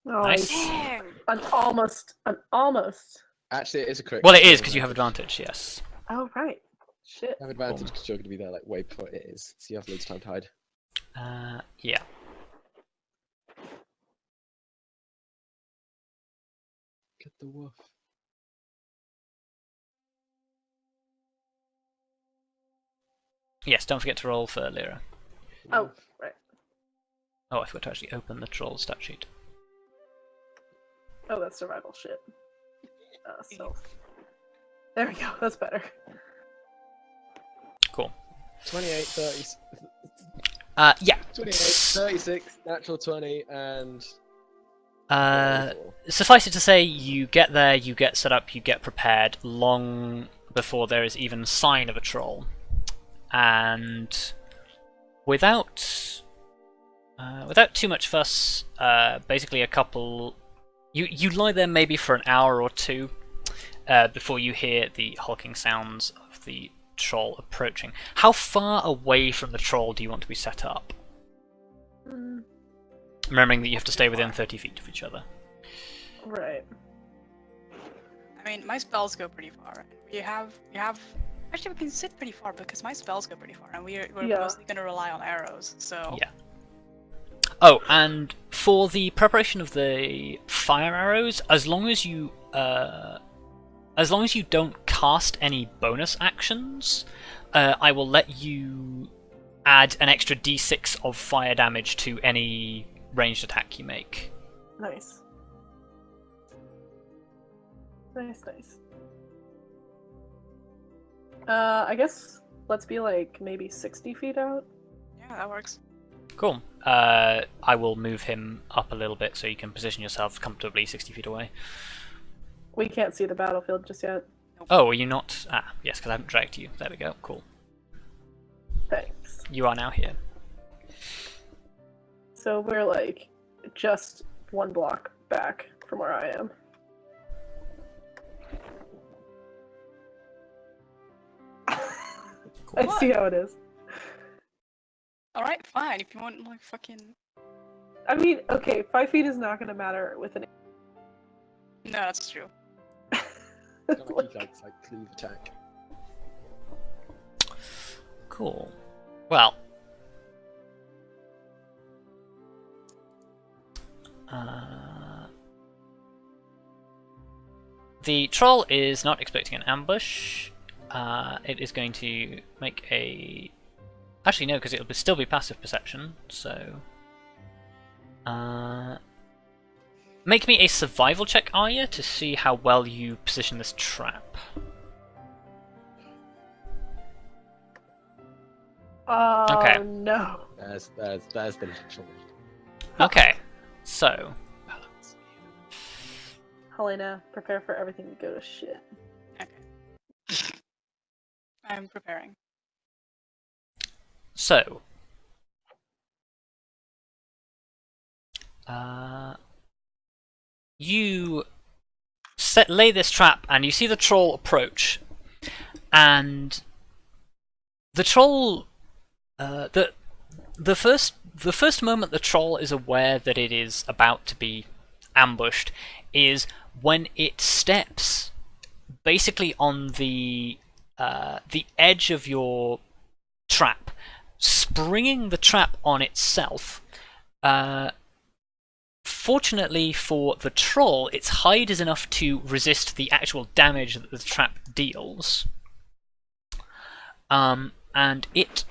Nice. Dang. An almost. Actually, it is a crit. Well, it is because you have advantage. Yes. Oh right. Shit. You have advantage because you're going to be there like way before it is, so you have loads of time to hide. Yeah. Get the wolf. Yes. Don't forget to roll for Lyra. Oh, right. Oh, I forgot to actually open the troll stat sheet. Oh, that's survival shit. Stealth. There we go. That's better. Cool. 28, 30. Yeah. 28, 36, natural 20, and. Suffice it to say, you get there, you get set up, you get prepared long before there is even sign of a troll, and without too much fuss, basically a couple. You lie there maybe for an hour or two before you hear the hulking sounds of the troll approaching. How far away from the troll do you want to be set up? Remembering that you have to stay within 30 feet of each other. Right. I mean, my spells go pretty far. You have. Actually, we can sit pretty far because my spells go pretty far, and we're mostly going to rely on arrows. So. Yeah. Oh, and for the preparation of the fire arrows, as long as you don't cast any bonus actions, I will let you add an extra d6 of fire damage to any ranged attack you make. Nice. Nice. I guess let's be like maybe 60 feet out. Yeah, that works. Cool. I will move him up a little bit so you can position yourself comfortably 60 feet away. We can't see the battlefield just yet. Oh, are you not? Ah, yes, because I haven't dragged you. There we go. Cool. Thanks. You are now here. So we're like just one block back from where I am. Cool. I see how it is. Alright, fine. If you want, like, fucking. I mean, okay, 5 feet is not gonna matter with an. No, that's true. Like cleave attack. Cool. Well. The troll is not expecting an ambush. It is going to make a... Actually, no, because it'll still be passive perception, so... Make me a survival check, Arya, to see how well you position this trap. Okay. No. There's the natural. Okay, so... Helena, prepare for everything to go to shit. Okay. I'm preparing. So... you lay this trap, and you see the troll approach, and the troll, the first moment the troll is aware that it is about to be ambushed is when it steps basically on the edge of your trap, springing the trap on itself. Fortunately for the troll, its hide is enough to resist the actual damage that the trap deals, and it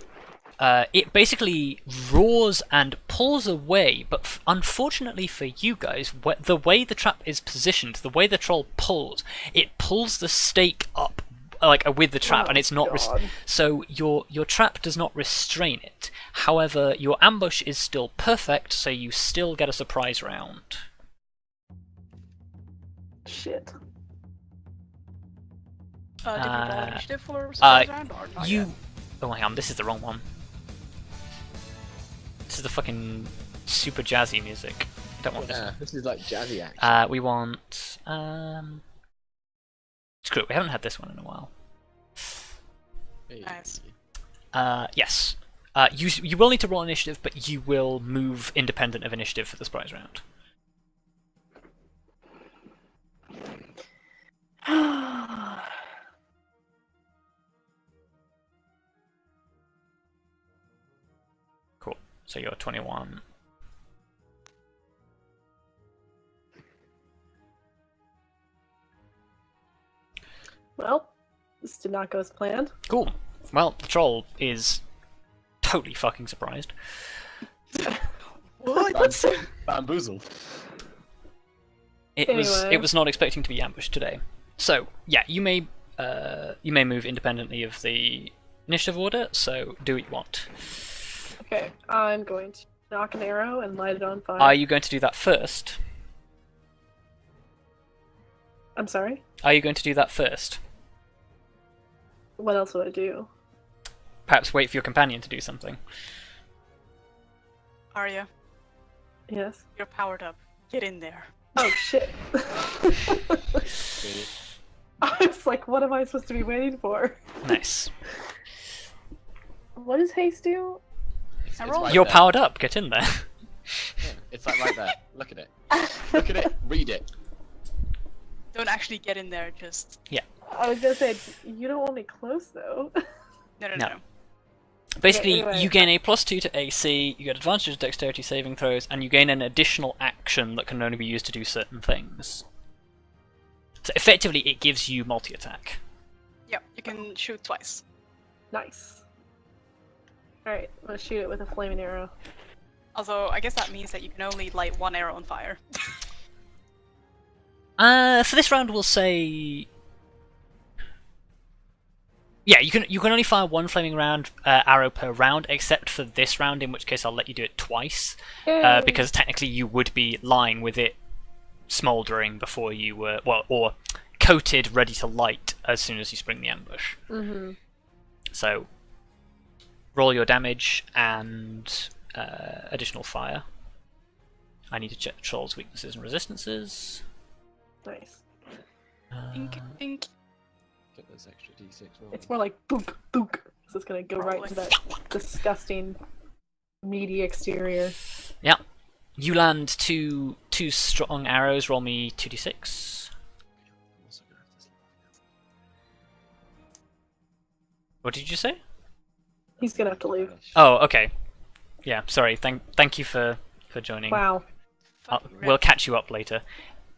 basically roars and pulls away. But unfortunately for you guys, the way the trap is positioned, the way the troll pulls, it pulls the stake up like with the trap, and it's not so your trap does not restrain it. However, your ambush is still perfect, so you still get a surprise round. Shit. Did you roll initiative for surprise round or not yet? Oh, hang on, this is the wrong one. This is the fucking super jazzy music. I don't want this. Yeah, this is like jazzy action. We want screw it, we haven't had this one in a while. Nice. Yes. You will need to roll initiative, but you will move independent of initiative for the surprise round. Cool. So you're 21. Well, this did not go as planned. Cool. Well, the troll is totally fucking surprised. What? Bamboozled. It Anyway. was not expecting to be ambushed today. So yeah, you may move independently of the initiative order. So do what you want. Okay, I'm going to knock an arrow and light it on fire. Are you going to do that first? I'm sorry? Are you going to do that first? What else would I do? Perhaps wait for your companion to do something. Arya, Yes? you're powered up. Get in there. Oh, shit. I was like, what am I supposed to be waiting for? Nice. What does haste do? It's roll. right You're there. powered up. Get in there. Yeah, it's like right there. Look at it. Look at it. Read it. Don't actually get in there, just... I was gonna say, you don't want me close, though. No. No. Basically, anyway. you gain a +2 to AC, you get advantage of dexterity saving throws, and you gain an additional action that can only be used to do certain things. So effectively, it gives you multi-attack. Yep, you can shoot twice. Nice. Alright, I'm gonna shoot it with a flaming arrow. Although, I guess that means that you can only light one arrow on fire. For this round, we'll say... Yeah, you can only fire one flaming arrow per round, except for this round, in which case I'll let you do it twice, Yay! because technically you would be lying with it smouldering before you were, or coated, ready to light as soon as you spring the ambush. Mm-hmm. So, roll your damage and additional fire. I need to check the troll's weaknesses and resistances. Nice. Dink, dink. Get those extra d6 rolls. It's more like book, book. So it's gonna go right into that disgusting, meaty exterior. Yeah. You land two strong arrows. Roll me 2d6. I'm also gonna have to sleep off What did you say? He's gonna have to leave. now. Oh, okay. Yeah, sorry. Thank you for joining. Wow. Fucking We'll catch you up later.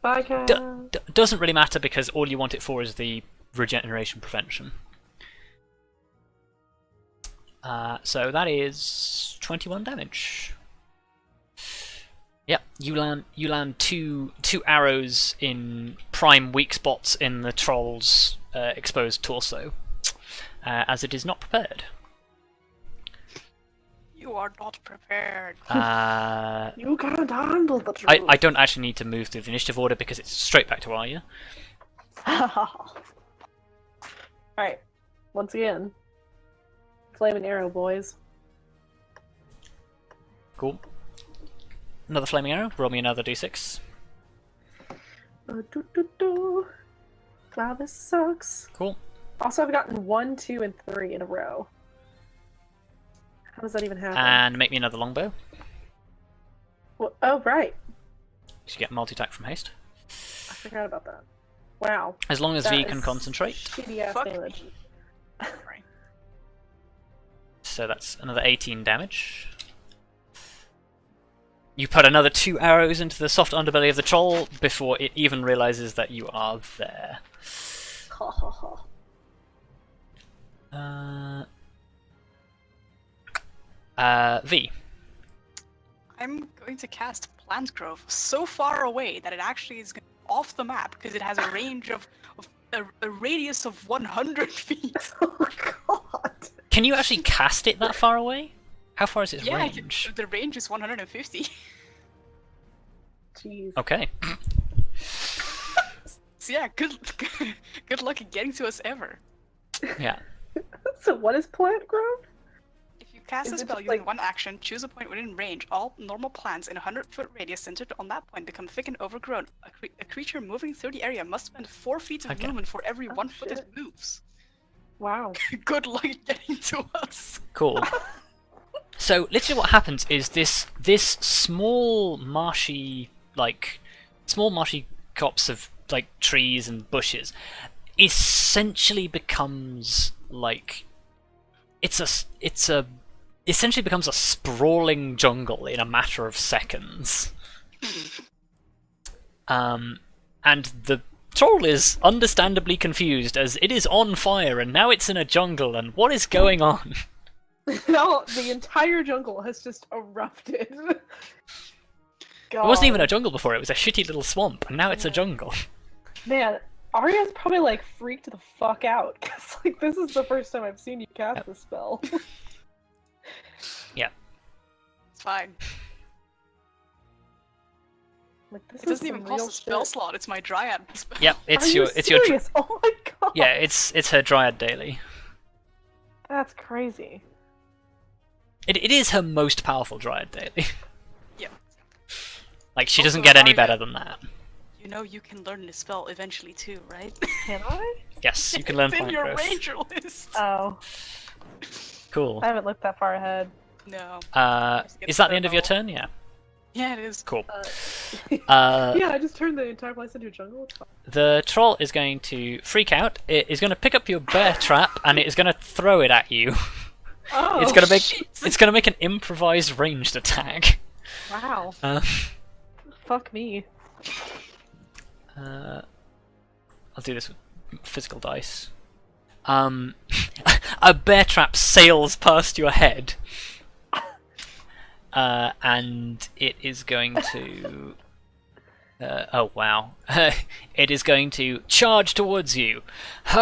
Bye, guys. Doesn't really matter because all you want it for is the regeneration prevention. So that is 21 damage. Yep, you land two arrows in prime weak spots in the troll's exposed torso, as it is not prepared. You are not prepared. You can't handle the truth. I don't actually need to move through the initiative order because it's straight back to Arya. Alright. Once again. Flaming arrow, boys. Cool. Another flaming arrow. Roll me another d6. Wow, this sucks. Cool. Also, I've gotten 1, 2, and 3 in a row. How does that even happen? And make me another longbow. Well, oh, right. You get multi-attack from haste. I forgot about that. Wow. As long as That V is can concentrate. Shitty ass Fuck damage. me. So that's another 18 damage. You put another 2 arrows into the soft underbelly of the troll before it even realizes that you are there. Ha ha ha. V. I'm going to cast Plant Growth so far away that it actually is off the map because it has a range of a radius of 100 feet. Oh god. Can you actually cast it that far away? How far is its Yeah, range? the range is 150. Jeez. Okay. So yeah, good luck in getting to us ever. Yeah. So what is plant growth? If you cast Is a it spell just, using like- one action, choose a point within range. All normal plants in a 100-foot radius centered on that point become thick and overgrown. A creature moving through the area must spend 4 feet of Okay. movement for every Oh, 1 foot it shit. moves. Wow. Good luck getting to us. Cool. So literally, what happens is this small marshy copse of like trees and bushes essentially becomes like essentially becomes a sprawling jungle in a matter of seconds. And the troll is understandably confused as it is on fire and now it's in a jungle and what is going on? No, the entire jungle has just erupted. It wasn't even a jungle before, it was a shitty little swamp, and now it's a jungle. Man, Arya's probably like freaked the fuck out, because like this is the first time I've seen you cast this spell. Yeah. It's fine. Like, this It doesn't is even some cost real a spell shit. slot, it's my Dryad spell. Yep, it's Are your you it's your serious? Oh my god. yeah, it's her Dryad daily. That's crazy. It is her most powerful Dryad daily. Yeah. Like she Also, doesn't get any Arya- better than that. You know you can learn this spell eventually too, right? Can I? Yes, you can learn It's in plant your growth. ranger list! Oh, Cool. I haven't looked that far ahead. No. Is that the end of your turn? Yeah. Yeah, it is. Cool. Yeah, I just turned the entire place into a jungle. It's fine. The troll is going to freak out. It is going to pick up your bear trap and it is going to throw it at you. Oh, It's going to make shit. it's going to make an improvised ranged attack. wow. Uh, Fuck me. I'll do this with physical dice. A bear trap sails past your head, and it is going to. Oh wow! It is going to charge towards you. Very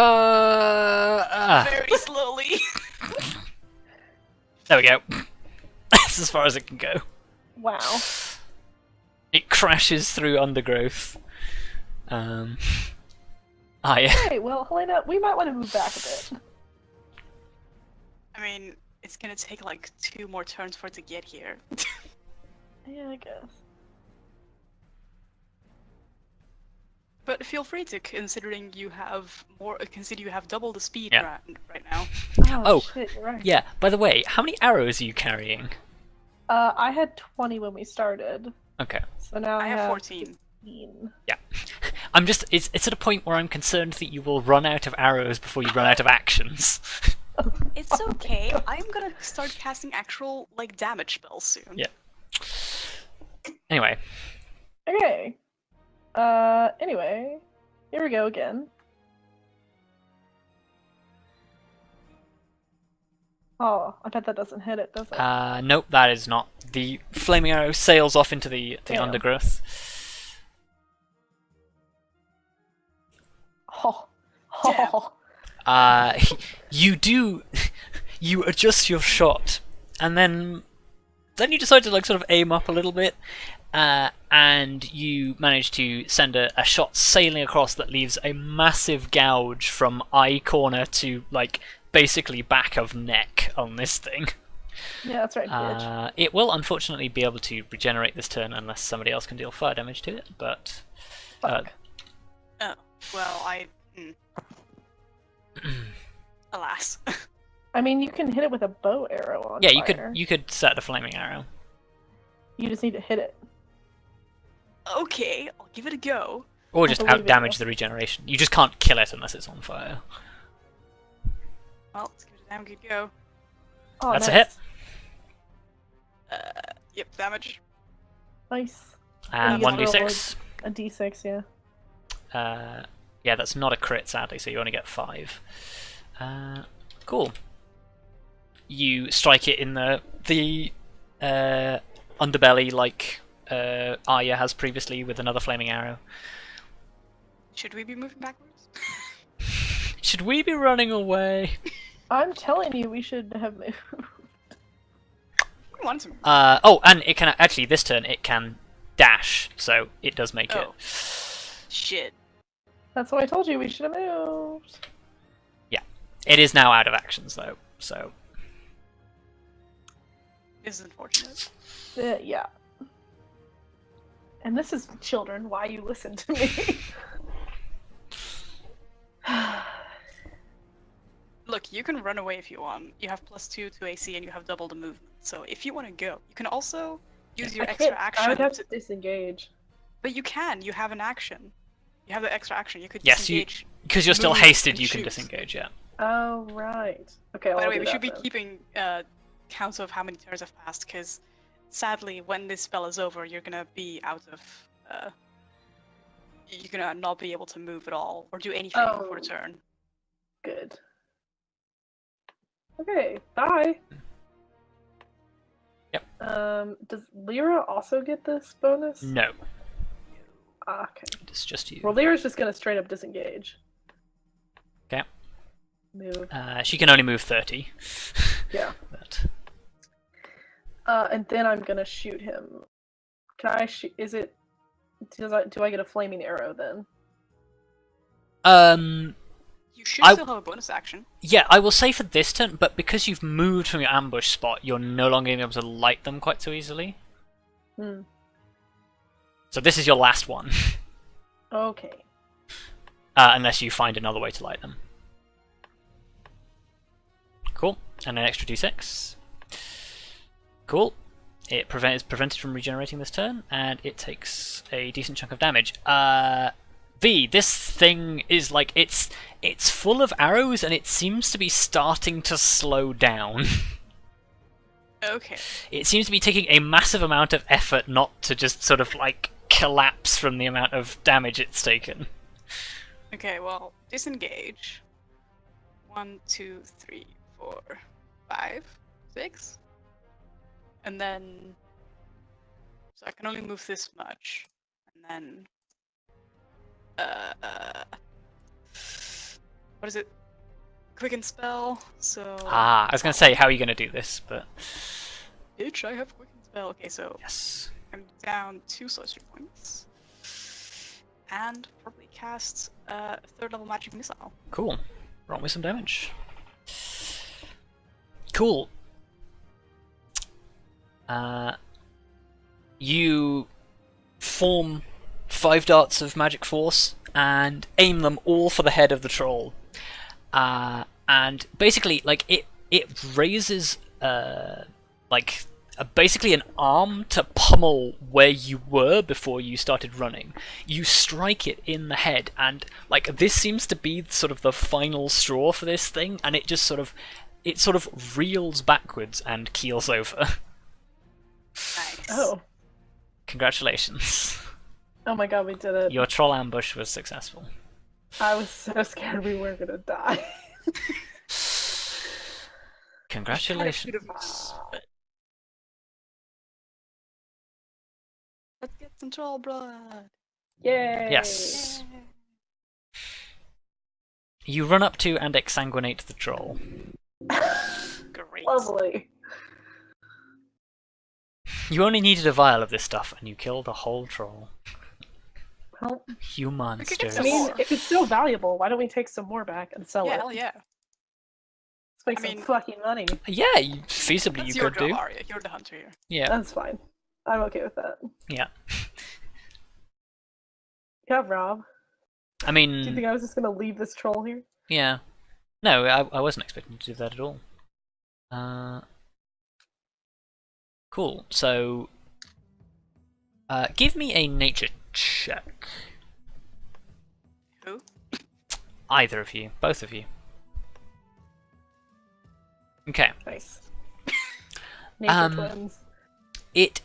slowly. There we go. That's as far as it can go. Wow. It crashes through undergrowth. Ah, yeah. Hey, well, Helena, we might want to move back a bit. I mean, it's gonna take like 2 more turns for it to get here. Yeah, I guess. But feel free to, considering you have double the speed Yeah. right now. Oh, shit, you're right. Yeah, by the way, how many arrows are you carrying? I had 20 when we started, Okay. so now I have 14. 15. I'm just it's at a point where I'm concerned that you will run out of arrows before you run out of actions. It's okay. I'm gonna start casting actual like damage spells soon. Yeah. Anyway, Okay. Anyway, here we go again. Oh, I bet that doesn't hit it, does it? nope, that is not. The flaming arrow sails off into the Damn. undergrowth. Oh. Damn. Oh. You adjust your shot, and then you decide to like sort of aim up a little bit, and you manage to send a shot sailing across that leaves a massive gouge from eye corner to like basically back of neck on this thing. Yeah, that's right, bitch. It will unfortunately be able to regenerate this turn unless somebody else can deal fire damage to it, but Fuck. Oh, well, alas. I mean, you can hit it with a bow arrow on yeah, fire. you could set a flaming arrow. You just need to hit it. Okay, I'll give it a go. Or just believe out it, damage yeah. the regeneration. You just can't kill it unless it's on fire. Well, let's give it a damn good go. Oh, That's a nice. hit. Yep, damage. Nice. And You get 1d6. A d6, yeah. Yeah, that's not a crit, sadly, so you only get 5. Cool. You strike it in the underbelly like Arya has previously with another flaming arrow. Should we be moving backwards? Should we be running away? I'm telling you, we should have moved. I want to. Oh, and it can actually this turn it can dash, so it does make it. Oh. Shit. That's what I told you, we should have moved. It is now out of actions though, so This is unfortunate. Yeah. And this is, children, why you listen to me. Look, you can run away if you want. You have +2 to AC and you have double the movement. So if you want to go, you can also use your extra action. I would have to disengage. But you can. You have an action. You have the extra action. You could Yes, disengage. because you're still move, hasted, and you can shoot. disengage, yeah. Oh, right. Okay, By I'll the way, do we that should be then. keeping count of how many turns have passed, because sadly, when this spell is over, you're gonna be out of. You're gonna not be able to move at all or do anything for a turn. Good. Okay, bye. Yep. Does Lyra also get this bonus? No, Okay. it's just you. Well, Lyra's just gonna straight up disengage. Okay. Move. She can only move 30. Yeah. But... And then I'm gonna shoot him. Can I shoot? Is it? Do I get a flaming arrow then? You should still have a bonus action. Yeah, I will say for this turn, but because you've moved from your ambush spot, you're no longer going to be able to light them quite so easily. Hmm. So this is your last one. Okay. Unless you find another way to light them. Cool. And an extra d6. Cool. It is prevented from regenerating this turn, and it takes a decent chunk of damage. V, this thing is like, it's full of arrows, and it seems to be starting to slow down. Okay. It seems to be taking a massive amount of effort not to just sort of like collapse from the amount of damage it's taken. Okay, well, disengage. 1, 2, 3, 4, 5, 6. And then... So I can only move this much. And then... What is it? Quicken spell, so... I was going to say, how are you going to do this, but... Bitch, I have quicken spell. Okay, so... Yes. I'm down 2 sorcery points. And probably cast a 3rd level magic missile. Cool. Roll me some damage. Cool. You form 5 darts of magic force and aim them all for the head of the troll. And basically, like, it raises basically an arm to pummel where you were before you started running. You strike it in the head, and like this seems to be sort of the final straw for this thing, and it sort of reels backwards and keels over. Nice. Oh. Congratulations. Oh my god, we did it. Your troll ambush was successful. I was so scared we weren't gonna die. Congratulations. Let's get some troll blood. Yay! Yes. You run up to and exsanguinate the troll. Great. Lovely. You only needed a vial of this stuff, and you killed a whole troll. Well, You get monsters. I some mean, more. if it's so valuable, why don't we take some more back and sell Yeah, it? hell yeah. Let's make I some mean- fucking money. Yeah, feasibly That's you your could job, do. Arya. You're the hunter here. Yeah, That's fine. I'm okay with that. yeah. Yeah, Rob. I Do you mean, think I was just gonna leave this troll here? yeah. No, I wasn't expecting to do that at all. Cool. So, give me a nature check. Who? Either of you, both of you. Okay. Nice. Nature Um, twins. It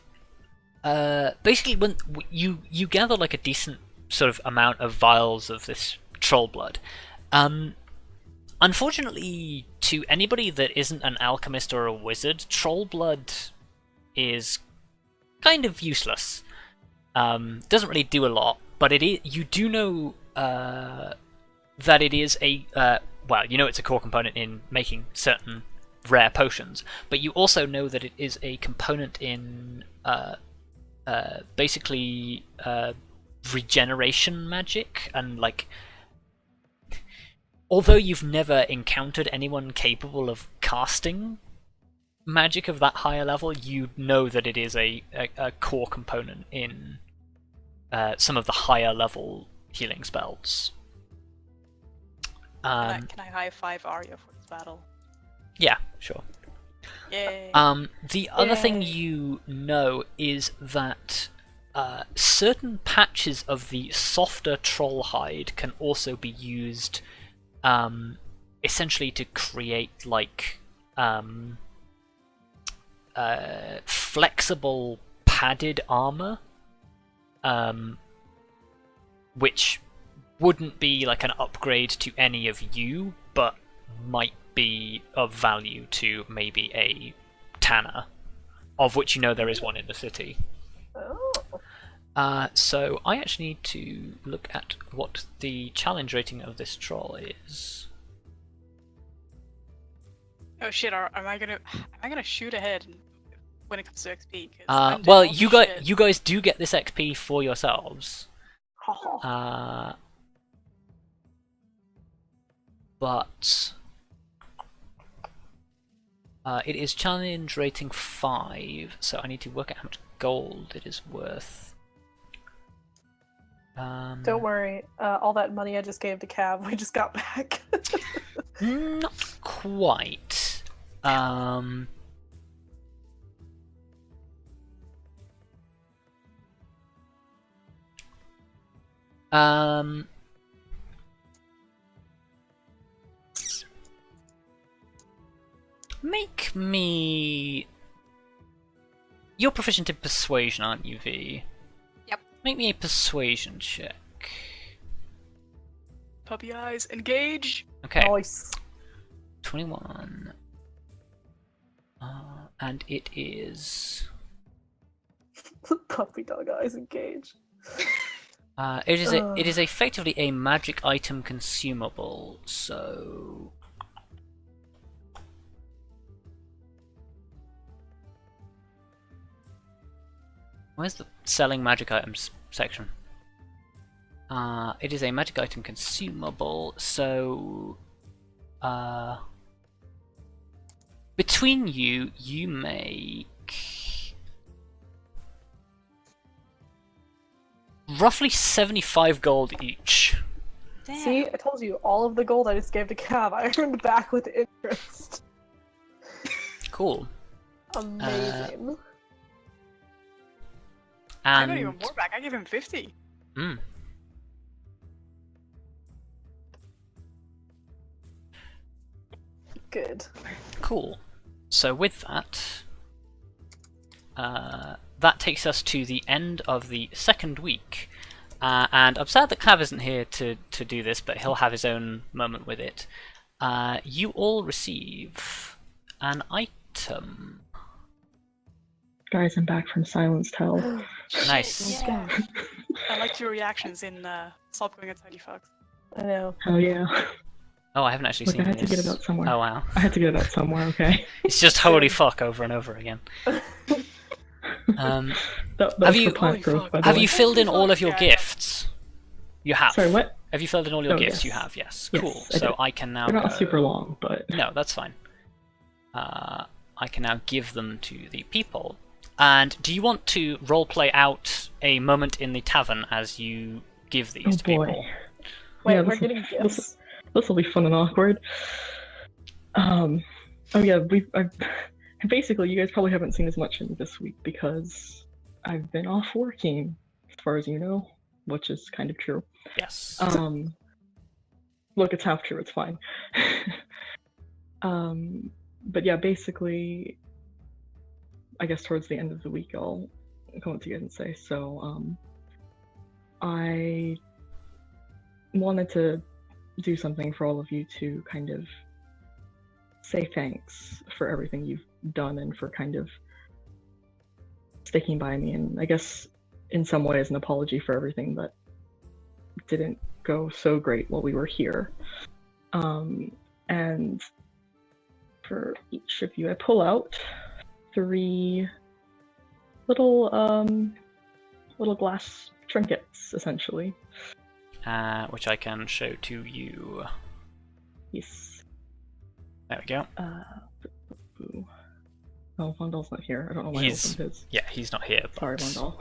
basically when you gather like a decent sort of amount of vials of this troll blood. Unfortunately, to anybody that isn't an alchemist or a wizard, troll blood is kind of useless. Doesn't really do a lot, but you do know that it is a well, you know it's a core component in making certain rare potions, but you also know that it is a component in basically regeneration magic, and like although you've never encountered anyone capable of casting magic of that higher level, you know that it is a core component in some of the higher level healing spells. Can I high five Arya for this battle? Yeah, sure. Yay! The other thing you know is that certain patches of the softer troll hide can also be used, essentially to create like flexible padded armor, which wouldn't be like an upgrade to any of you, but might be of value to maybe a tanner, of which you know there is one in the city. Oh. So I actually need to look at what the challenge rating of this troll is. Oh shit! Am I gonna shoot ahead when it comes to XP? 'Cause I'm doing Well, all you this shit. guys do get this XP for yourselves. But it is challenge rating 5, so I need to work out how much gold it is worth. Don't worry, all that money I just gave to Cav, we just got back. Not quite. Make me... You're proficient in persuasion, aren't you, V? Yep. Make me a persuasion check. Puppy eyes, engage! Okay. Nice. 21. And it is... Puppy dog eyes engage. It is effectively a magic item consumable, so... Where's the selling magic items section? It is a magic item consumable, so... between you, you make... roughly 75 gold each. Damn. See, I told you, all of the gold I just gave to Cav, I earned back with interest. Cool. Amazing. I And... got even more back. I gave him 50. Mm. Good. Cool. So with that, that takes us to the end of the second week. And I'm sad that Cav isn't here to do this, but he'll have his own moment with it. You all receive an item. Guys, I'm back from Silenced Hell. Nice. Yeah. I liked your reactions in Stop Going a Tiny Fox. I know. Hell yeah. Oh, I haven't actually Look, seen I had to this. get it out somewhere. Oh wow. I had to get it out somewhere, okay? It's just holy fuck over and over again. That Have was you- for plant Holy growth, fuck. by the Have way. you filled in Holy all fuck, of your yeah. gifts? You have. Sorry, what? Have you filled in all your Oh, gifts? yes. You have, yes. Yes, Cool. I So did. I can now They're not go- super long, but... No, that's fine. I can now give them to the people. And do you want to roleplay out a moment in the tavern as you give these Oh to people? boy. Wait, Yeah, we're this'll- getting gifts. This will be fun and awkward. Oh yeah, basically you guys probably haven't seen as much in this week because I've been off working, as far as you know, which is kind of true. Yes. Look, it's half true. It's fine. But yeah, basically, I guess towards the end of the week, I'll come up to you guys and say. So, I wanted to do something for all of you to kind of say thanks for everything you've done and for kind of sticking by me, and I guess in some ways an apology for everything that didn't go so great while we were here. And for each of you, I pull out 3 little little glass trinkets, essentially. Which I can show to you. Yes. There we go. Ooh. Oh, Vondal's not here. I don't know why He's- I opened his. Yeah, he's not here. But, Sorry, Vondal.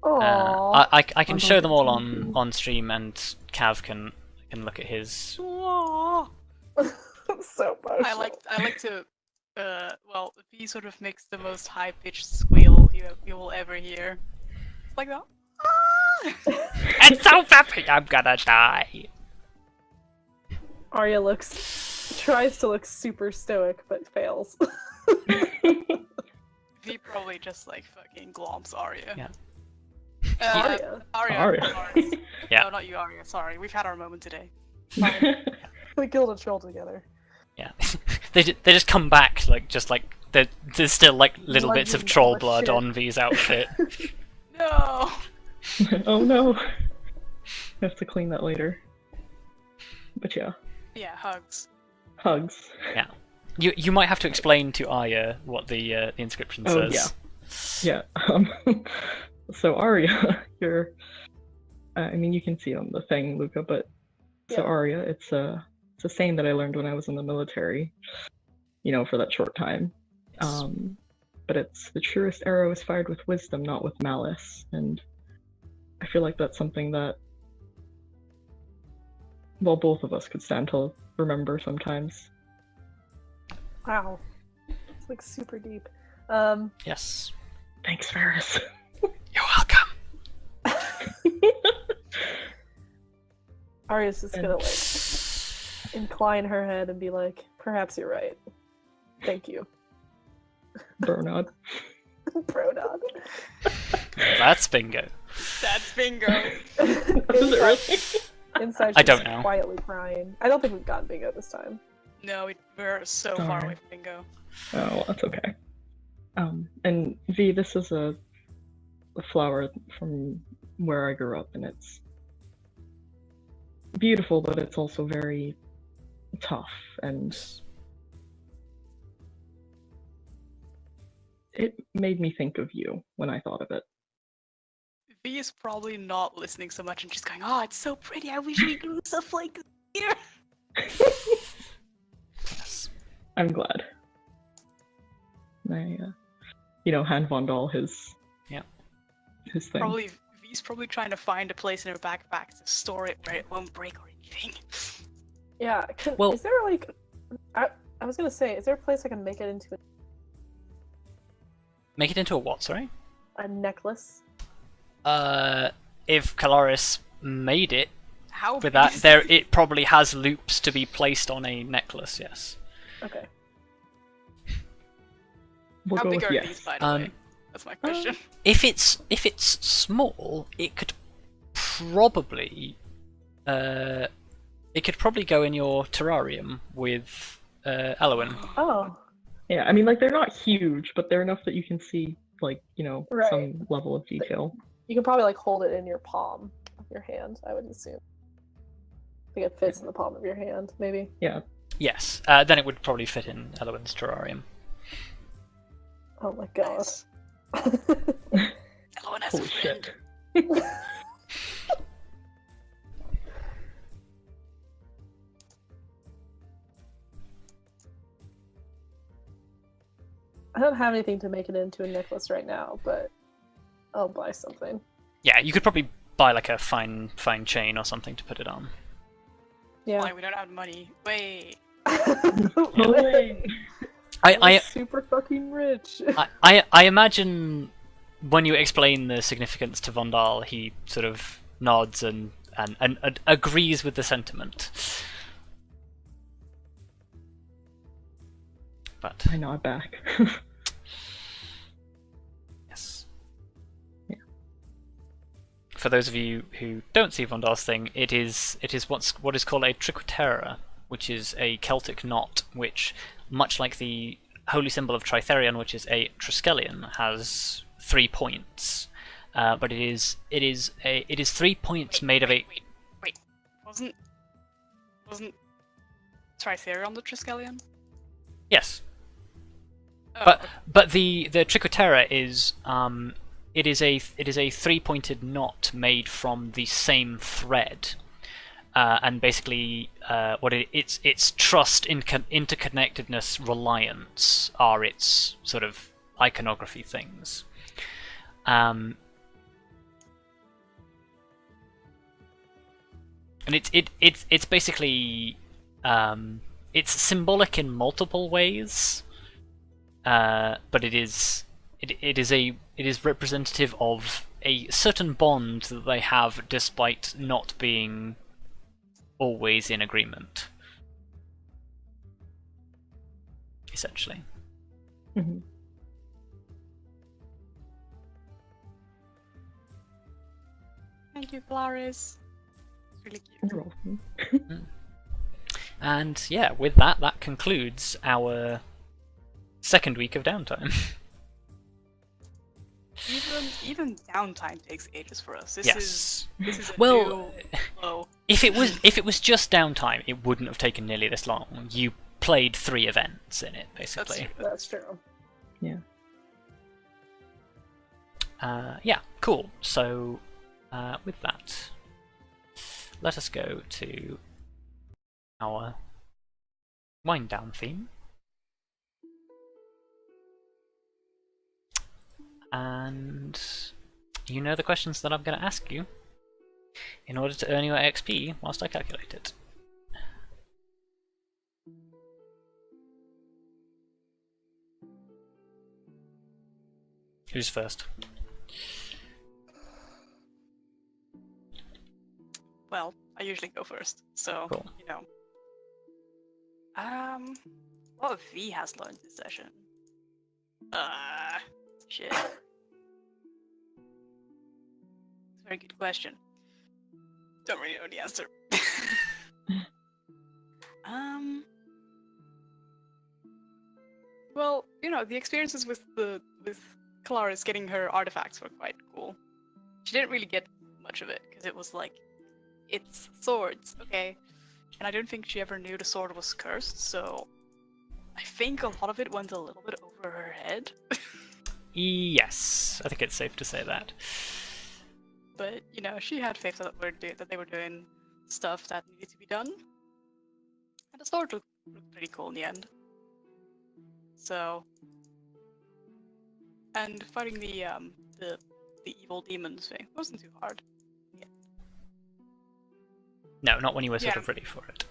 Aww. I can Vondal show them all gets one on stream, and Cav can can look at his. So emotional. I like to. Well, V sort of makes the most high-pitched squeal you will ever hear. It's like that. It's so happy I'm gonna die. Arya tries to look super stoic, but fails. V probably just like fucking glomps Arya. Yeah. Arya. Yeah. No, not you, Arya. Sorry, we've had our moment today. We killed a troll together. Yeah. they just come back there's still like little Blood bits of and troll all blood shit. on V's outfit. No. Oh no. I have to clean that later. But yeah. Yeah, hugs. Hugs. Yeah. You might have to explain to Arya what the inscription Oh, says. Yeah. So Arya, you're. I mean, you can see on the thing, Luka, but so Yeah. Arya, it's a saying that I learned when I was in the military. You know, for that short time. Yes. But it's the truest arrow is fired with wisdom, not with malice, and I feel like that's something that, well, both of us could stand to remember sometimes. Wow. It's like super deep. Yes. Thanks, Ferrous. You're welcome. Arya's just gonna like incline her head and be like, perhaps you're right. Thank you. Bernard. Pronod. That's bingo. That's bingo. Is it really? Inside I she's don't know. quietly crying. I don't think we've gotten bingo this time. No, we're so far Darn. away from bingo. Oh, well, that's okay. And V, this is a flower from where I grew up, and it's beautiful, but it's also very tough, and it made me think of you when I thought of it. V is probably not listening so much and just going, "Oh, it's so pretty. I wish we could do stuff like this here." I'm glad. I, hand Vondal his thing. Probably V's probably trying to find a place in her backpack to store it where it won't break or anything. Yeah. Well- Is there like, I was gonna say, is there a place I can make it into Make it into a what, sorry? a necklace? If Kelariis made it How with big that, is it probably has loops to be placed on a necklace, yes. Okay. We'll How go big with are yes. these, by the way? That's my question. If it's small, it could probably go in your terrarium with Elowin. Oh. Yeah, I mean, like, they're not huge, but they're enough that you can see, like, Right. some level of detail. You can probably like hold it in your palm of your hand, I would assume. I think it fits in the palm of your hand, maybe. Yeah. Yes, then it would probably fit in Elowin's terrarium. Oh my god. Nice. Elowin has a Holy friend. shit. I don't have anything to make it into a necklace right now, but I'll buy something. Yeah, you could probably buy like a fine chain or something to put it on. Yeah. Why, we don't have money. Wait. No way. I super fucking rich. I imagine when you explain the significance to Vondal, he sort of nods and agrees with the sentiment. But I nod back. yes. Yeah. For those of you who don't see Vondal's thing, it is what is called a triquetera, which is a Celtic knot, which, much like the holy symbol of Tritherion, which is a triskelion, has 3 points. But it is 3 points made of a. Wait. Wasn't Tritherion the Triskelion? Yes. Oh, But the triquetera is it is a 3-pointed knot made from the same thread, and basically its trust, interconnectedness, reliance are its sort of iconography things. And it's basically it's symbolic in multiple ways, but it is representative of a certain bond that they have despite not being always in agreement. Essentially. Mm-hmm. Thank you, Kelariis. It's really cute. You're welcome. And yeah, with that, that concludes our second week of downtime. Even downtime takes ages for us. This is a well, new low. if it was just downtime, it wouldn't have taken nearly this long. You played 3 events in it, basically. That's true. Yeah. Yeah, cool. So, with that, let us go to our wind down theme. And you know the questions that I'm going to ask you in order to earn your XP whilst I calculate it. Who's first? Well, I usually go first, so Cool. you know. What V has learned this session? Shit. It's a very good question. Don't really know the answer. Well, you know, the experiences with Kelariis getting her artifacts were quite cool. She didn't really get much of it because it was like, it's swords, okay? And I don't think she ever knew the sword was cursed, so I think a lot of it went a little bit over her head. Yes, I think it's safe to say that. But, you know, she had faith that they were doing stuff that needed to be done. And the sword looked pretty cool in the end. So... And fighting the evil demons thing wasn't too hard. Yeah. No, not when you were sort of ready for it.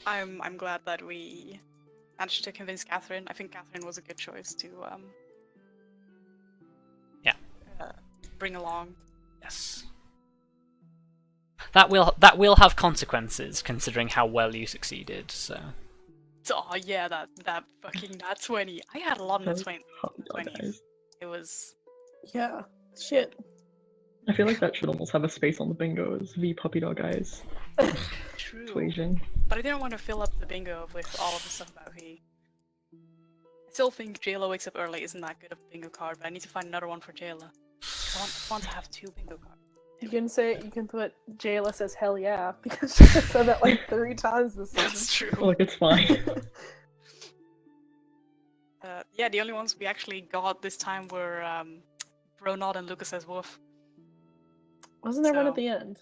I'm glad that we managed to convince Catherine. I think Catherine was a good choice to bring along. Yes. That will have consequences considering how well you succeeded, so. Oh yeah, that fucking nat 20. I had a lot of nat 20s. It was... Yeah. Shit. I feel like that should almost have a space on the bingo as V puppy dog eyes. True. Persuasion. But I didn't want to fill up the bingo with all of the stuff about V. I still think Jayla wakes up early isn't that good of a bingo card, but I need to find another one for Jayla. I want to have 2 bingo cards. You can put Jayla says hell yeah, because she said that like 3 times this season. That's true. Like, it's fine. Yeah, the only ones we actually got this time were Bronod and Luka says woof. Wasn't there one at the end?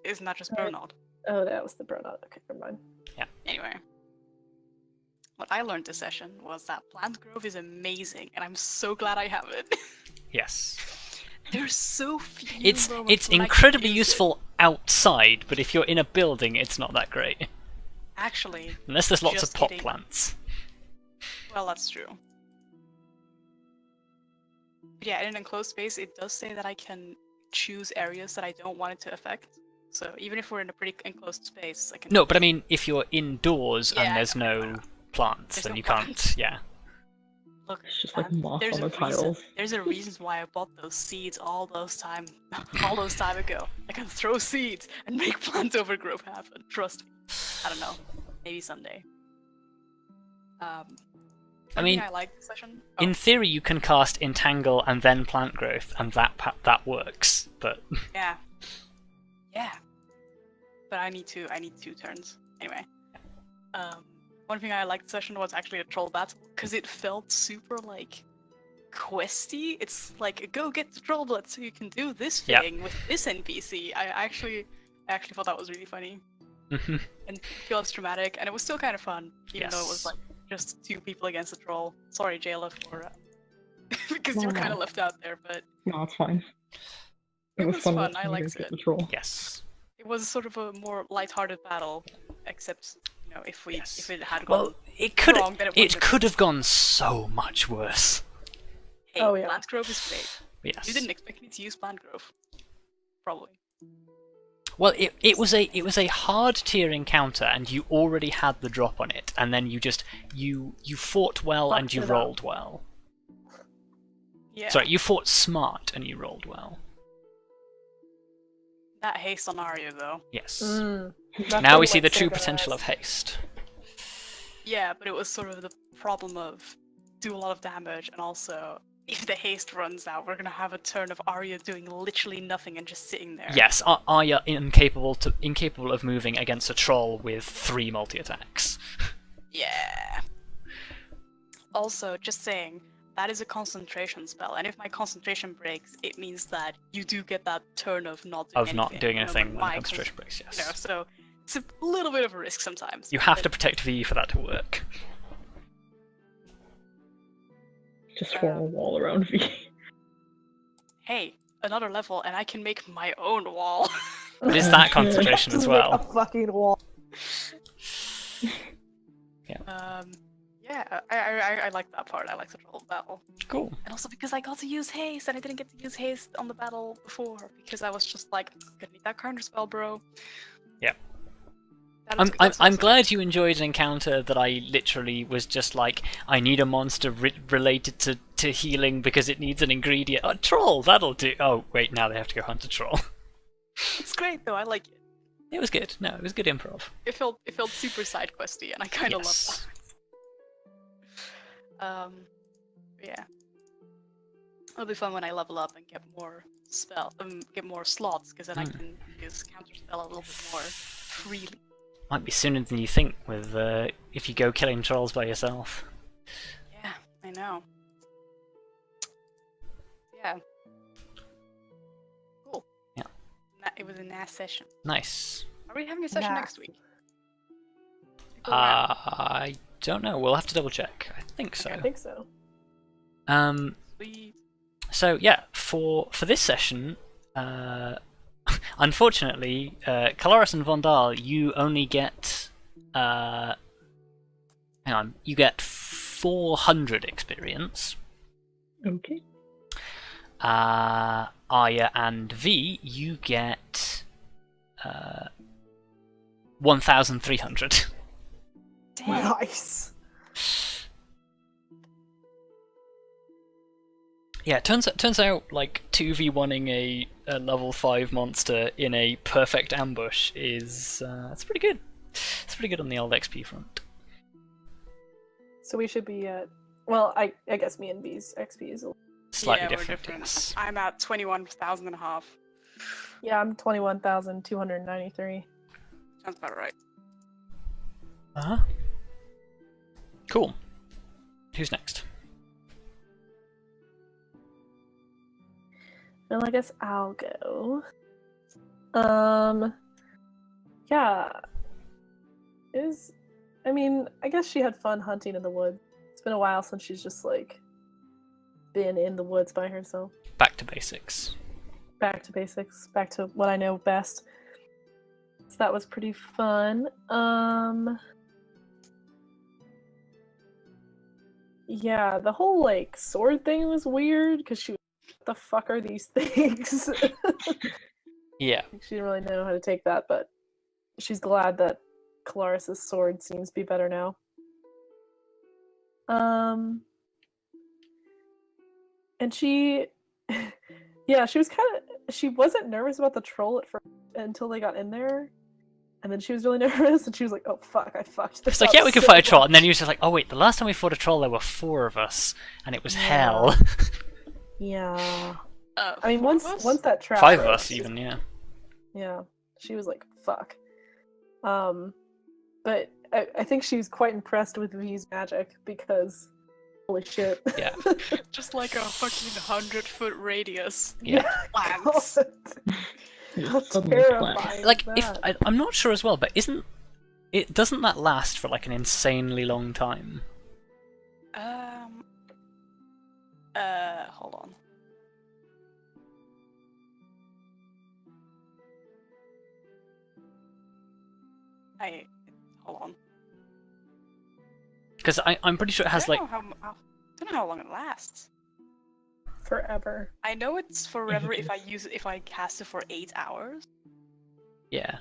Isn't that just Bronod? Oh, that was the Bronod. Okay, never mind. Yeah. Anyway. What I learned this session was that plant growth is amazing, and I'm so glad I have it. Yes. There's so few It's incredibly useful outside, but if you're in a building, it's not that great. Actually. Unless there's lots of pot kidding. plants. Well, that's true. But yeah, in an enclosed space, it does say that I can choose areas that I don't want it to affect. So even if we're in a pretty enclosed space, I can... No, but I mean, if you're indoors Yeah, and there's no plants, There's then no you plants. can't, yeah. Look, It's just like man, moss there's on a the reason. tiles. There's a reason why I bought those seeds all those time ago. I can throw seeds and make plant overgrowth happen. Trust me. I don't know. Maybe someday. I mean, I like this session. in theory, you can cast Entangle and then Plant Growth, and that works. But Yeah. But I need 2 turns. Anyway. One thing I liked this session was actually a troll battle, because it felt super, like, questy. It's like, go get the troll blood so you can do this thing with this NPC. I actually thought that was really funny. And it feels dramatic, and it was still kind of fun, even though it was, like, just 2 people against a troll. Sorry, Jayla, for... because you were kind of left out there, but... No, it's fine. It was fun. I watching you liked guys get it. the troll. Yes. It was sort of a more light-hearted battle, except if it had Well, gone it could wrong, then it could have gone so much worse. Hey, Oh, yeah. Plant Grove is great. Yes. You didn't expect me to use Plant Grove, probably. Well, it was a hard tier encounter, and you already had the drop on it, and then you fought well and Fucked you it rolled up. well. Yeah. Sorry, you fought smart and you rolled well. That haste on Arya, though. Yes. That Now thing we see went the so true badass. potential of haste. Yeah, but it was sort of the problem of do a lot of damage, and also if the haste runs out, we're gonna have a turn of Arya doing literally nothing and just sitting there. Yes, Arya incapable of moving against a troll with 3 multi-attacks. Yeah. Also, just saying, that is a concentration spell, and if my concentration breaks, it means that you do get that turn of not doing anything. When the concentration breaks, yes. So it's a little bit of a risk sometimes. You have but to protect V for that to work. Just form a wall around V. Hey, another level, and I can make my own wall. It is that concentration as Just make well. a fucking wall. Yeah, I like that part. I like the whole battle. Cool. And also because I got to use haste, and I didn't get to use haste on the battle before, because I was just like, gonna need that counter spell, bro. Yeah. That's I'm awesome. glad you enjoyed an encounter that I literally was just like, I need a monster related to healing because it needs an ingredient. A troll, that'll do. Oh, wait, now they have to go hunt a troll. It's great though. I like it. It was good. No, it was good improv. It felt super side questy, and I kind of Yes. love that. Yeah. It'll be fun when I level up and get more get more slots, because then I can use counter spell a little bit more freely. Might be sooner than you think with if you go killing trolls by yourself. Yeah, I know. Yeah. Cool. Yeah. It was a nice session. Nice. Are we having a session Nice. next week? Go around. I don't know. We'll have to double check. I think so. I think so. Sweet. So yeah, for this session, unfortunately, Kelariis and Vondal, you only get you get 400 experience. Okay. Arya and V, you get 1,300. Damn. Nice. Yeah, it turns out like 2v1ing a level 5 monster in a perfect ambush is it's pretty good. It's pretty good on the old XP front. So we should be at. Well, I guess me and V's XP is. Slightly Yeah, we're different, different. yes. I'm at 21,000 and a half. Yeah, I'm 21,293. Sounds about right. Uh-huh. Cool. Who's next? Well, I guess I'll go. Yeah. I guess she had fun hunting in the woods. It's been a while since she's just like been in the woods by herself. Back to basics. Back to basics. Back to what I know best. So that was pretty fun. Yeah, the whole like sword thing was weird because she was like, what the fuck are these things? Yeah. She didn't really know how to take that, but she's glad that Kelariis' sword seems to be better now. And she was she wasn't nervous about the troll at first until they got in there. And then she was really nervous, and she was like, "Oh fuck, I fucked this." It's like, up yeah, we can so fight a troll, much." and then you just like, oh wait, the last time we fought a troll, there were 4 of us, and it was Yeah. hell. Yeah. I mean, 4 once of us? once that trap. 5 of broke, us she was- even, yeah. Yeah, she was like, "Fuck." But I think she was quite impressed with V's magic because, holy shit. Yeah. Just like a fucking 100-foot radius. Yeah. Plants. How Suddenly terrifying plants. is Like, that? I'm not sure as well, but doesn't that last for like an insanely long time? Hold on. Hold on. Because I'm pretty sure it has like. I don't know how long it lasts. Forever. I know it's forever if I cast it for 8 hours. Yeah.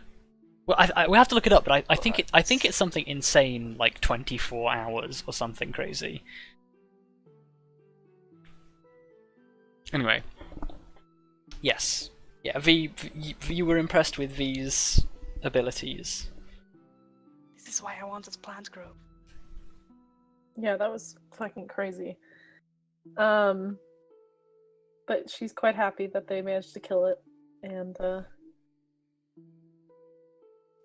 Well, we have to look it up, but I think it's something insane, like 24 hours or something crazy. Anyway. Yes. Yeah, you were impressed with V's abilities. This is why I wanted plant growth. Yeah, that was fucking crazy. But she's quite happy that they managed to kill it, and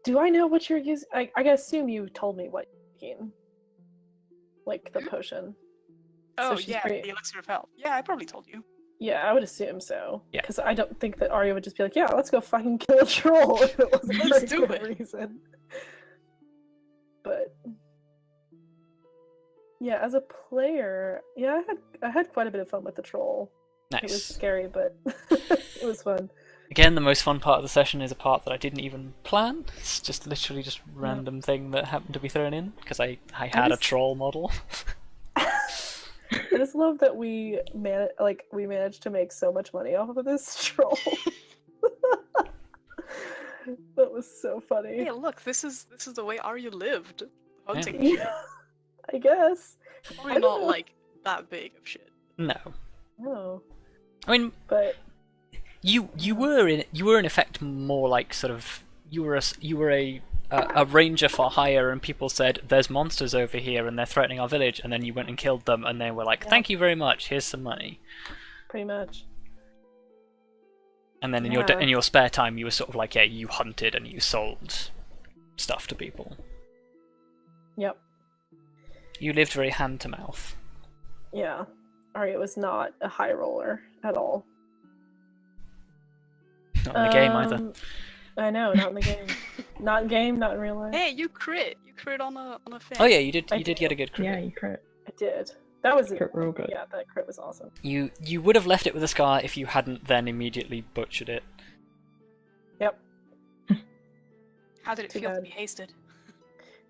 do I know what you're using? I assume you told me what you're using. Like the potion. Oh, so yeah, the elixir of health. Yeah, I probably told you. Yeah, I would assume so. Yeah. Because I don't think that Arya would just be like, yeah, let's go fucking kill a troll if it wasn't for Let's do a good it. reason. But yeah, as a player, yeah, I had quite a bit of fun with the troll. Nice. It was scary, but it was fun. Again, the most fun part of the session is a part that I didn't even plan. It's just literally just random thing that happened to be thrown in because I had a troll model. I just love that we managed to make so much money off of this troll. That was so funny. Hey, look, this is the way Arya lived. Hunting. Yeah, I guess. Probably not like that big of shit. No. No. I mean, but you were in effect more like sort of you were a ranger for hire, and people said there's monsters over here and they're threatening our village, and then you went and killed them, and they were like, thank you very much, here's some money. Pretty much. And then in your spare time, you were sort of like, yeah, you hunted and you sold stuff to people. Yep. You lived very hand to mouth. Yeah. Arya was not a high roller at all. Not in the game either. I know, not in the game. Not in game, not in real life. Hey, you crit! You crit on a thing. Oh yeah, you did get a good crit. Yeah, you crit. I did. That was Crit real good. Yeah, that crit was awesome. You would have left it with a scar if you hadn't then immediately butchered it. Yep. How did it Too feel to bad. be hasted?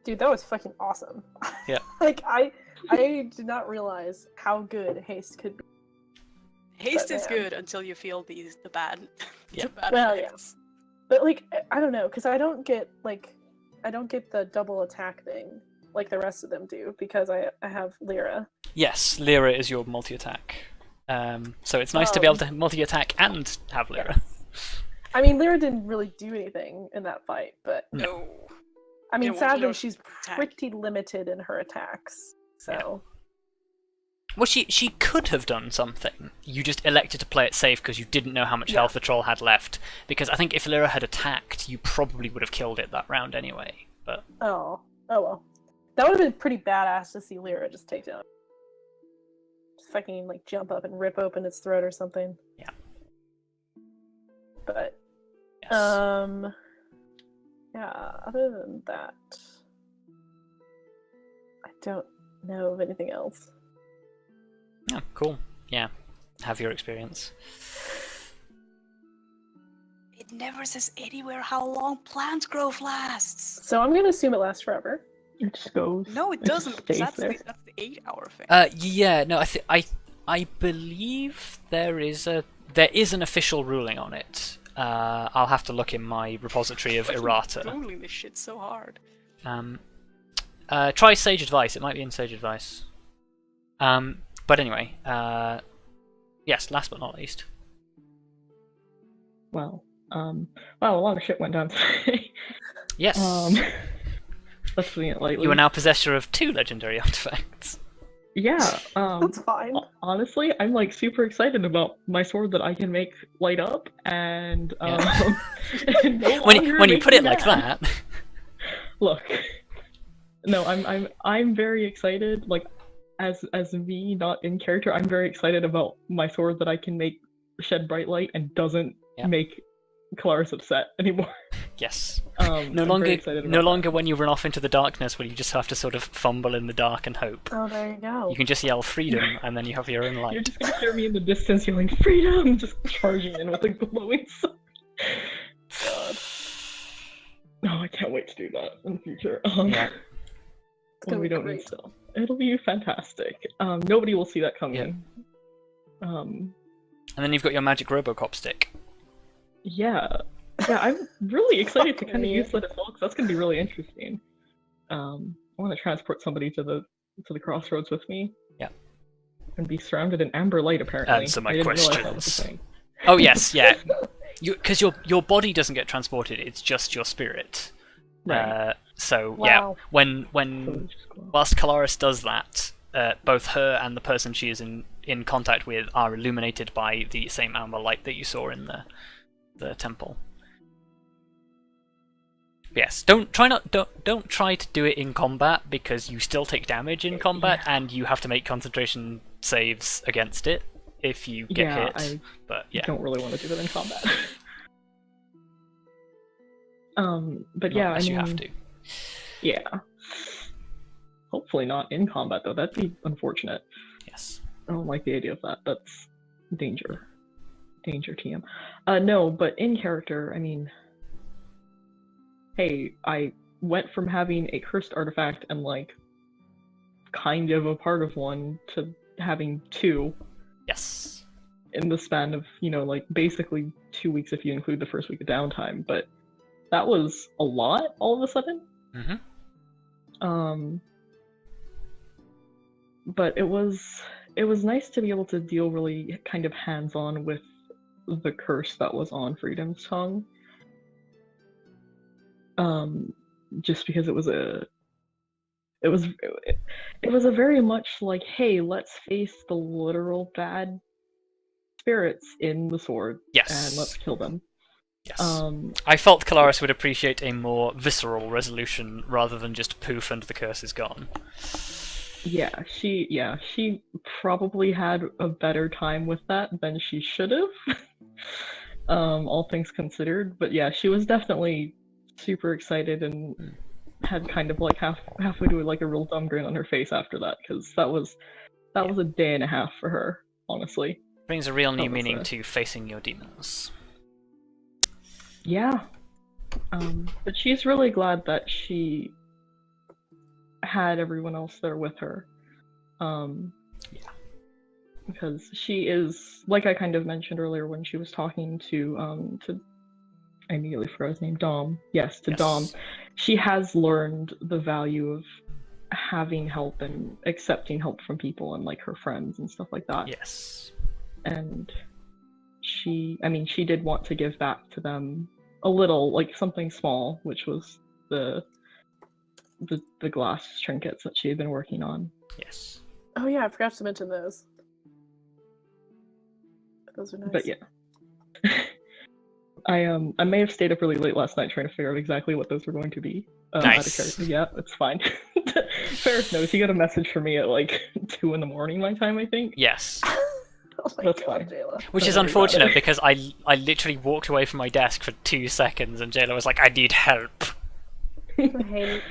Dude, that was fucking awesome. Yeah. Like I did not realize how good haste could be. Haste But is man. good until you feel the bad. Yeah. The bad Well, effects. But like I don't know, because I don't get the double attack thing like the rest of them do because I have Lyra. Yes, Lyra is your multi-attack. So it's nice to be able to multi-attack and have Lyra. Yes. I mean, Lyra didn't really do anything in that fight, but No. I mean, Yeah, well, sadly, Lyra's she's attack. pretty limited in her attacks. So Well, she could have done something. You just elected to play it safe because you didn't know how much Yeah. health the troll had left. Because I think if Lyra had attacked, you probably would have killed it that round anyway. But oh well, that would have been pretty badass to see Lyra just take down, just fucking like jump up and rip open its throat or something. Yeah. But yes. yeah. Other than that, I don't know of anything else. Yeah, cool. Yeah, have your experience. It never says anywhere how long plant growth lasts. So I'm gonna assume it lasts forever. It just goes. No, it just doesn't. Because stays that's there. the 8-hour thing. Yeah, no, I believe there is an official ruling on it. I'll have to look in my repository of errata. Googling this shit so hard. Try Sage Advice. It might be in Sage Advice. But anyway, yes. Last but not least. Well, wow, a lot of shit went down today. Yes. Let's put it lightly. You are now possessor of 2 legendary artifacts. Yeah. That's fine. Honestly, I'm like super excited about my sword that I can make light up, and Yeah. and no when longer you put it make like me mad. that. Look, no, I'm very excited. Like, as me, not in character, I'm very excited about my sword that I can make shed bright light and doesn't Yeah. make Kelariis upset anymore. Yes. No No longer when you run off into the darkness where you just have to sort of fumble in the dark and hope. Oh, there you go. You can just yell freedom and then you have your own You're light. just gonna hear me in the distance yelling freedom, just charging in with a glowing sword. God. Oh, I can't wait to do that in the future. Yeah. When we don't need stuff. It'll be fantastic. Nobody will see that coming. And then you've got your magic Robocop stick. Yeah, I'm really excited to kind of use that as well, because that's going to be really interesting. I want to transport somebody to the crossroads with me. Yeah. And be surrounded in amber light, apparently. Answer my questions. Oh, Oh yes, yeah. Because your body doesn't get transported; it's just your spirit. Right. So Wow. yeah, when whilst Kelariis does that, both her and the person she is in contact with are illuminated by the same amber light that you saw in the temple. Yes, don't try to do it in combat, because you still take damage in combat, and you have to make concentration saves against it if you get hit. But yeah, don't really want to do that in combat. But Not yeah, unless you have to. Yeah. Hopefully not in combat though. That'd be unfortunate. Yes. I don't like the idea of that. That's danger. Danger, TM. No, but in character, I mean, hey, I went from having a cursed artifact and like kind of a part of one to having two. Yes. In the span of, like basically 2 weeks if you include the first week of downtime, but that was a lot all of a sudden. But it was nice to be able to deal really kind of hands-on with the curse that was on Freedom's tongue. Just because it was a very much like, hey, let's face the literal bad spirits in the sword, Yes. and let's kill them. Yes. I felt Kelariis would appreciate a more visceral resolution rather than just poof and the curse is gone. Yeah, she probably had a better time with that than she should have. All things considered, but yeah, she was definitely super excited and had kind of like halfway to like a real dumb grin on her face after that, because that was a day and a half for her, honestly. Brings a real new meaning to facing your demons. Yeah. But she's really glad that she had everyone else there with her. Because she is, like I kind of mentioned earlier when she was talking to I immediately forgot his name, Dom. Yes, Dom. She has learned the value of having help and accepting help from people and like her friends and stuff like that. Yes. And she did want to give back to them a little, like something small, which was the glass trinkets that she had been working on. Yes. Oh yeah, I forgot to mention those. Those are nice. But yeah. I may have stayed up really late last night trying to figure out exactly what those were going to be. Nice. Yeah, it's fine. Ferrous knows. He got a message from me at like 2 in the morning my time, I think. Yes. Oh my That's god, fine. Jayla. Which is unfortunate because I literally walked away from my desk for 2 seconds and Jayla was like, I need help. Hey.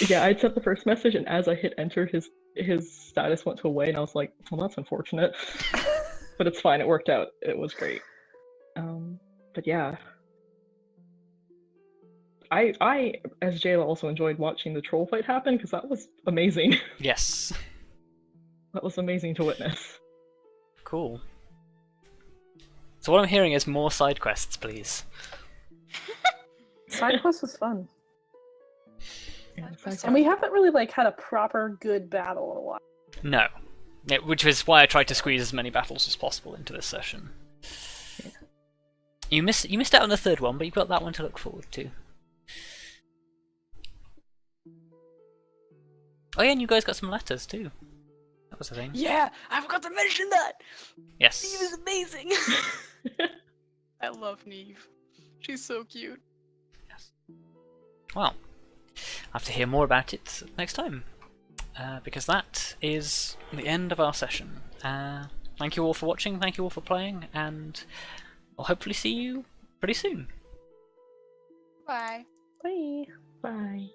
Yeah, I'd sent the first message, and as I hit enter, his status went to away, and I was like, well, that's unfortunate. But it's fine, it worked out. It was great. But yeah. I, as Jayla, also enjoyed watching the troll fight happen, because that was amazing. Yes. That was amazing to witness. Cool. So what I'm hearing is more side quests, please. Side quest was fun. Yeah, And we haven't really like had a proper good battle in a while. No. Yeah, which is why I tried to squeeze as many battles as possible into this session. Yeah. You missed out on the third one, but you've got that one to look forward to. Oh yeah, and you guys got some letters too. That was the thing. Yeah, I forgot to mention that. Yes. Neve is amazing. I love Neve. She's so cute. Yes. Well, I have to hear more about it next time, because that is the end of our session. Thank you all for watching, thank you all for playing, and I'll hopefully see you pretty soon. Bye. Bye. Bye.